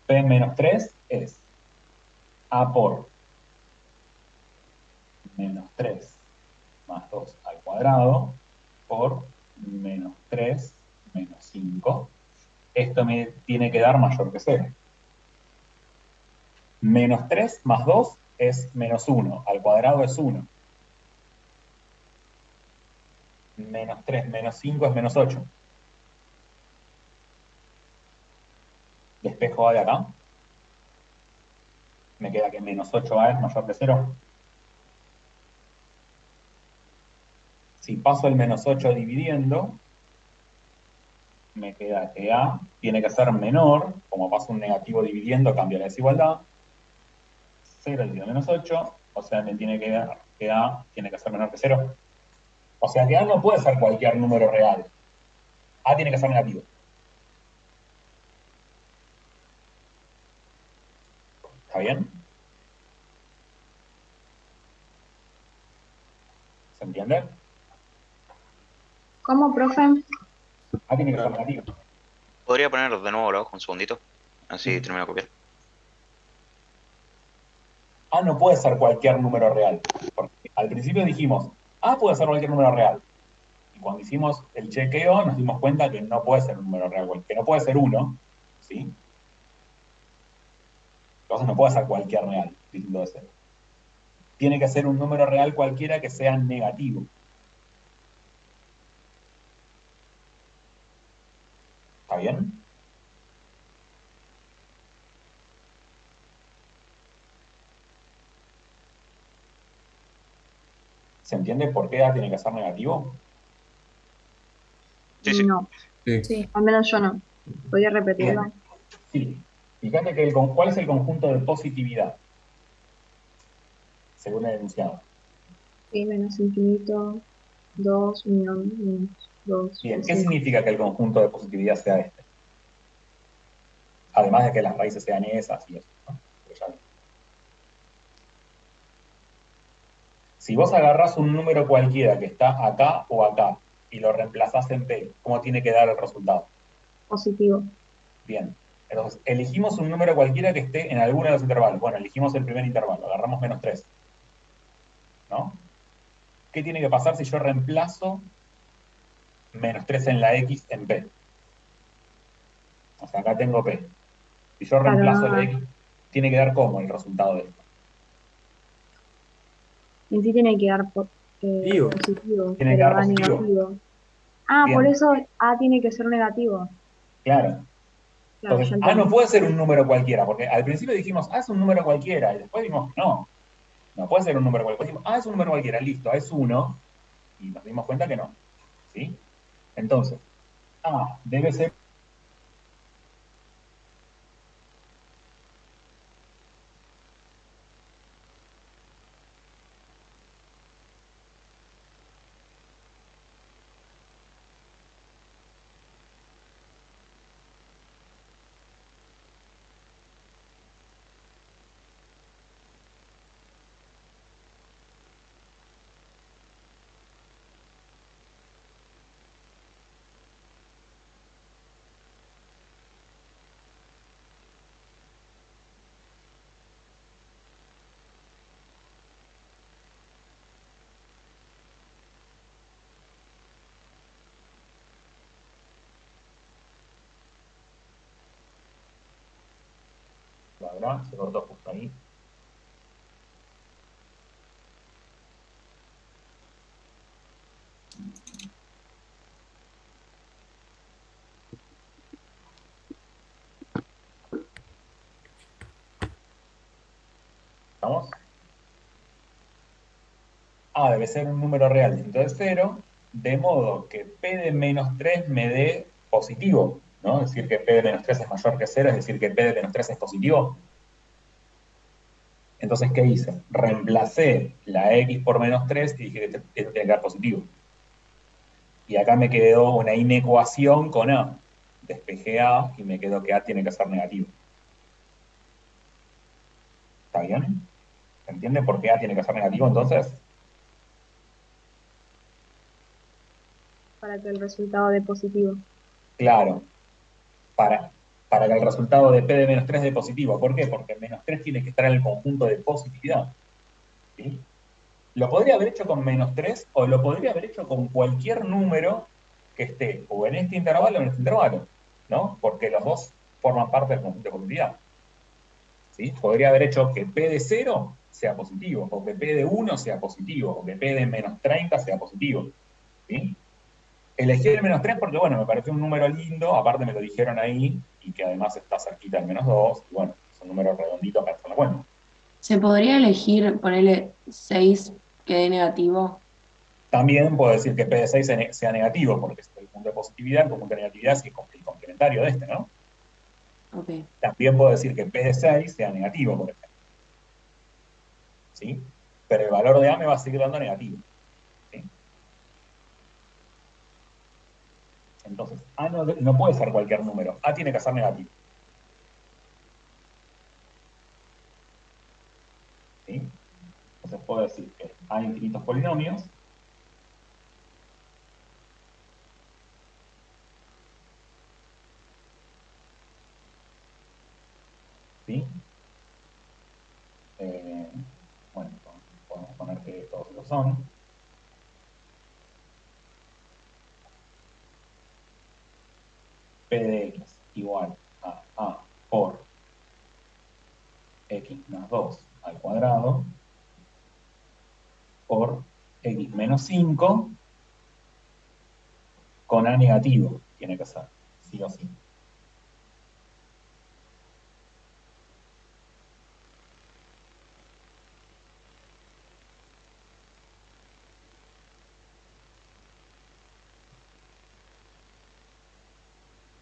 P menos 3 es A por menos 3 más 2 al cuadrado por menos 3 menos 5. Esto me tiene que dar mayor que 0. Menos 3 más 2 es menos 1. Al cuadrado es 1. Menos 3 menos 5 es menos 8. Despejo A de acá. Me queda que menos 8A es mayor que 0. Si paso el menos 8 dividiendo, me queda que A tiene que ser menor. Como paso un negativo dividiendo, cambia la desigualdad. 0 dividido menos 8, o sea, me tiene que dar que A tiene que ser menor que 0. O sea, que A no puede ser cualquier número real. A tiene que ser negativo. ¿Está bien? ¿Se entiende? ¿Cómo, profe? A tiene que ser negativo. ¿Podría poner de nuevo abajo un segundito? Así termino de copiar. A no puede ser cualquier número real. Porque al principio dijimos, A puede ser cualquier número real. Y cuando hicimos el chequeo nos dimos cuenta que no puede ser un número real, que no puede ser 1, ¿sí? Entonces no puede ser cualquier real, distinto de 0. Tiene que ser un número real cualquiera que sea negativo. ¿Está bien? ¿Se entiende por qué A tiene que ser negativo? Sí. No, Sí. al menos yo no. ¿Podría repetirlo? Bien. Sí. Fíjate que ¿cuál es el conjunto de positividad? Según el enunciado. Sí, menos infinito, 2, unión, menos 2, Bien, ¿qué 5. significa que el conjunto de positividad sea este? Además de que las raíces sean esas y eso, ¿no? Si vos agarrás un número cualquiera que está acá o acá y lo reemplazás en P, ¿cómo tiene que dar el resultado? Positivo. Bien. Entonces, elegimos un número cualquiera que esté en alguno de los intervalos. Bueno, elegimos el primer intervalo, agarramos menos 3. ¿No? ¿Qué tiene que pasar si yo reemplazo menos 3 en la X en P? O sea, acá tengo P. Si yo Claro, reemplazo la nada. X, tiene que dar ¿cómo el resultado de esto? En sí tiene que dar Digo, positivo, Tiene que pero dar da positivo. negativo. Ah, por Bien, eso A tiene que ser negativo. claro. Claro, ya Entonces, A no entendí. puede ser un número cualquiera, porque al principio dijimos, A es un número cualquiera, y después dijimos, no puede ser un número cualquiera. Dijimos, A es un número cualquiera, listo, A es 1, y nos dimos cuenta que no. ¿Sí? Entonces, A debe ser. La verdad, se cortó justo ahí. ¿Estamos? A debe ser un número real distinto de 0, de modo que P de menos 3 me dé positivo, ¿no? Es decir, que P de menos 3 es mayor que 0, es decir, que P de menos 3 es positivo. Entonces, ¿qué hice? Reemplacé la X por menos 3 y dije que esto tiene que dar positivo. Y acá me quedó una inecuación con A. Despejé A y me quedó que A tiene que ser negativo. ¿Está bien? ¿Se entiende por qué A tiene que ser negativo entonces? Para que el resultado dé positivo. Claro, para que el resultado de P de menos 3 dé positivo. ¿Por qué? Porque menos 3 tiene que estar en el conjunto de positividad. ¿Sí? Lo podría haber hecho con menos 3 o lo podría haber hecho con cualquier número que esté o en este intervalo o en este intervalo, ¿no? Porque los dos forman parte del conjunto de positividad. ¿Sí? Podría haber hecho que P de 0 sea positivo, o que P de 1 sea positivo, o que P de menos 30 sea positivo. ¿Sí? Elegí el menos 3 porque, bueno, me pareció un número lindo, aparte me lo dijeron ahí, y que además está cerquita del menos 2, y bueno, es un número redondito para hacer la cuenta. ¿Se podría elegir ponerle 6 que dé negativo? También puedo decir que P de 6 sea negativo, porque es el punto de positividad, el conjunto de negatividad es el complementario de este, ¿no? Ok. También puedo decir que P de 6 sea negativo, por ejemplo. ¿Sí? Pero el valor de A me va a seguir dando negativo. ¿Sí? Entonces, A no puede ser cualquier número. A tiene que ser negativo. ¿Sí? Entonces puedo decir que hay infinitos polinomios. ¿Sí? Bueno, podemos poner que todos lo son. P de x igual a A por x más 2 al cuadrado por x menos 5 con A negativo, tiene que ser, sí o sí.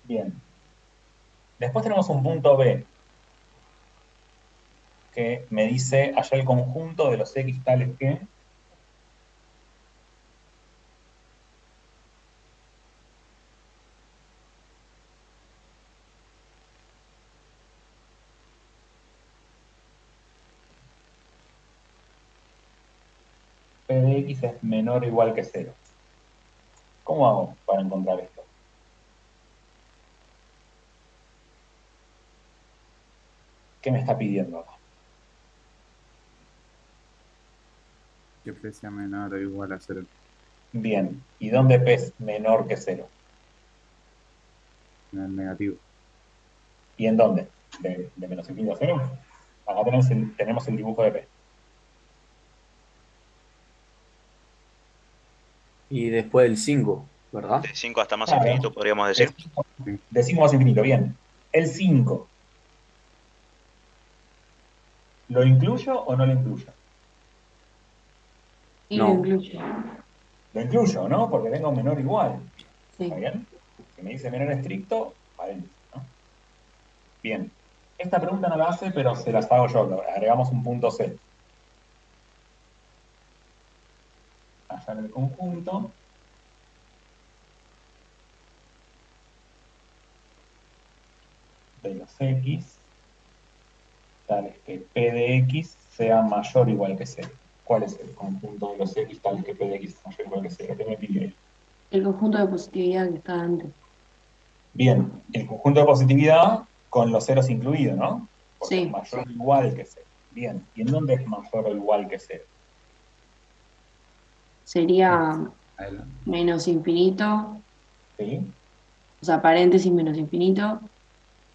Bien. Después tenemos un punto B, que me dice allá el conjunto de los x tales que... P de x es menor o igual que 0. ¿Cómo hago para encontrar esto? ¿Qué me está pidiendo acá? Que P sea menor o igual a 0. Bien. ¿Y dónde P es menor que 0? En el negativo. ¿Y en dónde? ¿De menos infinito a 0? Acá tenemos el dibujo de P. Y después el 5, ¿verdad? De 5 hasta más Claro. infinito, podríamos decir. De 5 más infinito, bien. El 5, ¿lo incluyo o no lo incluyo? Y No. lo incluye. Lo incluyo, ¿no? Porque tengo menor igual. Sí. ¿Está bien? Si me dice menor estricto, paréntesis, ¿no? Bien. Esta pregunta no la hace, pero se las hago yo. Agregamos un punto C. Allá en el conjunto. De los x, tales que P de x sea mayor o igual que 0. ¿Cuál es el conjunto de los x tales que P de x es mayor o igual que 0? ¿Qué me pide él? El conjunto de positividad que está antes. Bien, el conjunto de positividad con los ceros incluidos, ¿no? Porque Sí. es mayor o igual que 0. Bien, ¿y en dónde es mayor o igual que 0? Sería Adelante. menos infinito, ¿Sí? o sea, paréntesis menos infinito,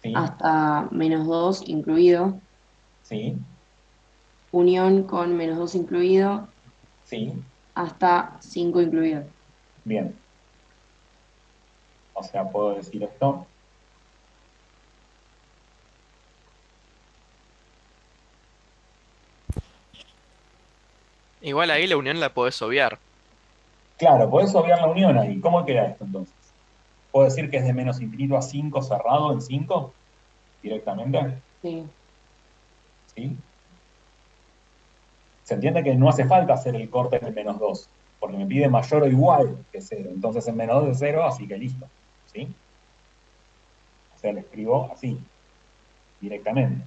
¿Sí? hasta menos 2 incluido, ¿Sí? unión con menos 2 incluido, ¿Sí? hasta 5 incluido. Bien. O sea, puedo decir esto. Igual ahí la unión la podés obviar. Claro, podés obviar la unión ahí. ¿Cómo queda esto entonces? ¿Puedo decir que es de menos infinito a 5 cerrado en 5? Directamente. Sí. ¿Sí? Se entiende que no hace falta hacer el corte en el menos 2, porque me pide mayor o igual que 0. Entonces en menos 2 es 0, así que listo. ¿Sí? O sea, le escribo así, directamente.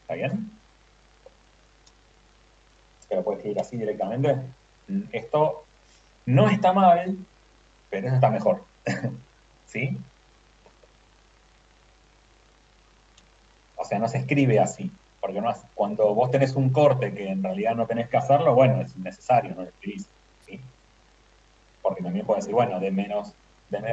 ¿Está bien? Se lo puede escribir así directamente. Esto no está mal, pero eso está mejor. ¿Sí? O sea, no se escribe así. Porque no, cuando vos tenés un corte que en realidad no tenés que hacerlo, bueno, es innecesario, no lo escribís. ¿Sí? Porque también puedes decir, bueno, de menos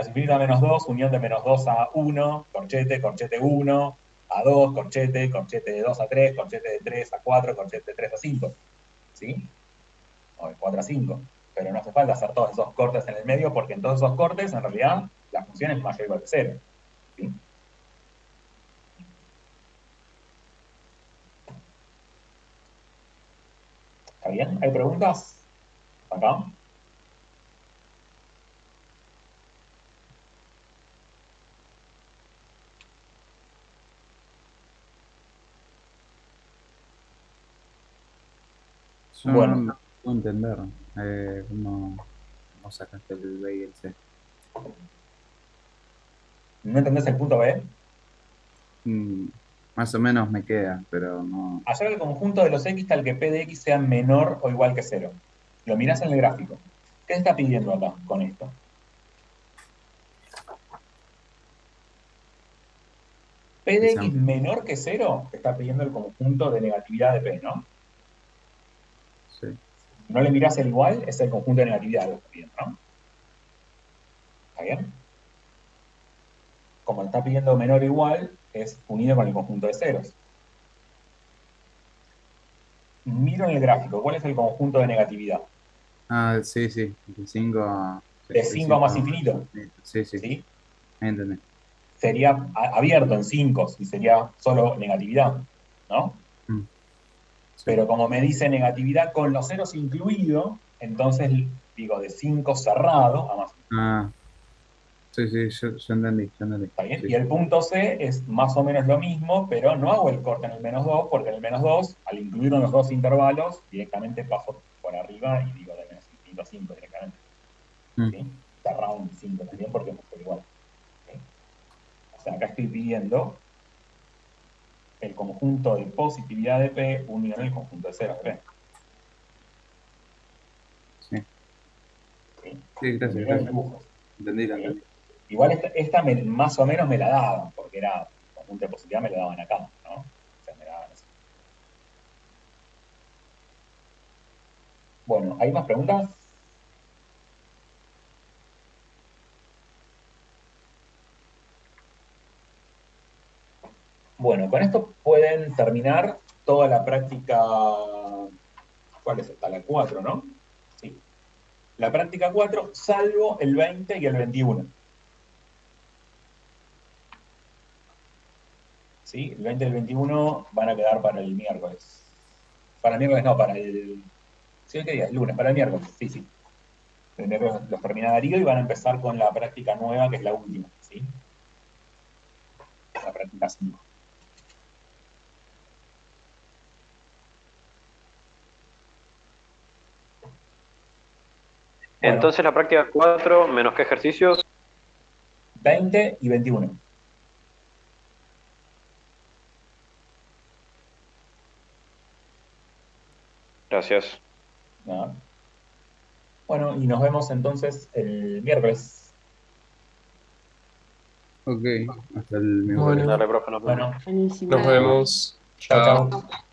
infinito a menos 2, unión de menos 2 a 1, corchete, corchete 1, a 2, corchete, corchete de 2 a 3, corchete de 3 a 4, corchete de 3 a 5. ¿Sí? O de 4 a 5. Pero no hace falta hacer todos esos cortes en el medio, porque en todos esos cortes, en realidad, la función es mayor o igual que 0. ¿Sí? ¿Está bien? ¿Hay preguntas? ¿Acá? Yo Bueno, no puedo entender cómo sacaste el B y el C. ¿no entendés el punto B? Más o menos me queda, pero no. Hacer el conjunto de los x tal que p de x sea menor o igual que 0. Lo mirás en el gráfico. ¿Qué está pidiendo acá con esto? P de x menor que 0 te está pidiendo el conjunto de negatividad de p, ¿no? Sí. Si no le mirás el igual, es el conjunto de negatividad lo que está pidiendo, ¿no? ¿Está bien? Como está pidiendo menor o igual, es unido con el conjunto de ceros. Miro en el gráfico, ¿cuál es el conjunto de negatividad? Ah, sí, sí. De 5 a. De 5 a más infinito. Sí, sí. ¿Sí? Entendí. Sería abierto en 5 y sería solo negatividad, ¿no? Sí. Pero como me dice negatividad con los ceros incluidos, entonces digo de 5 cerrado a más. Ah, sí, sí, yo entendí, yo entendí. ¿Está bien? Sí. Y el punto C es más o menos lo mismo, pero no hago el corte en el menos 2, porque en el menos 2, al incluir en los dos intervalos, directamente paso por arriba y digo de menos infinito a 5 directamente. ¿Sí? Cerrado en 5 también, porque es por igual. ¿Sí? O sea, acá estoy pidiendo el conjunto de positividad de P unido en el conjunto de ceros de P. Sí. ¿Sí? Sí, gracias. Mirá los dibujos. Entendí, ¿Sí? entendí. Igual esta más o menos me la daban, porque era conjunto de positividad, me la daban acá, ¿no? O sea, me daban eso. Bueno, ¿hay más preguntas? Bueno, con esto pueden terminar toda la práctica. ¿Cuál es esta? La 4, ¿no? Sí. La práctica 4, salvo el 20 y el 21. ¿Sí? El 20 y el 21 van a quedar para el miércoles. Para el miércoles no, para el... ¿Sí? ¿Qué día? El lunes, para el miércoles. Sí, sí. El miércoles los termina Darío y van a empezar con la práctica nueva, que es la última. ¿Sí? La práctica 5. Bueno. Entonces la práctica 4, menos qué ejercicios. 20 y 21. Gracias. Nada. Bueno, y nos vemos entonces el miércoles. Ok, hasta el miércoles. Bueno, Dale, profe, nos vemos. nos vemos. Chao, Chao. chao.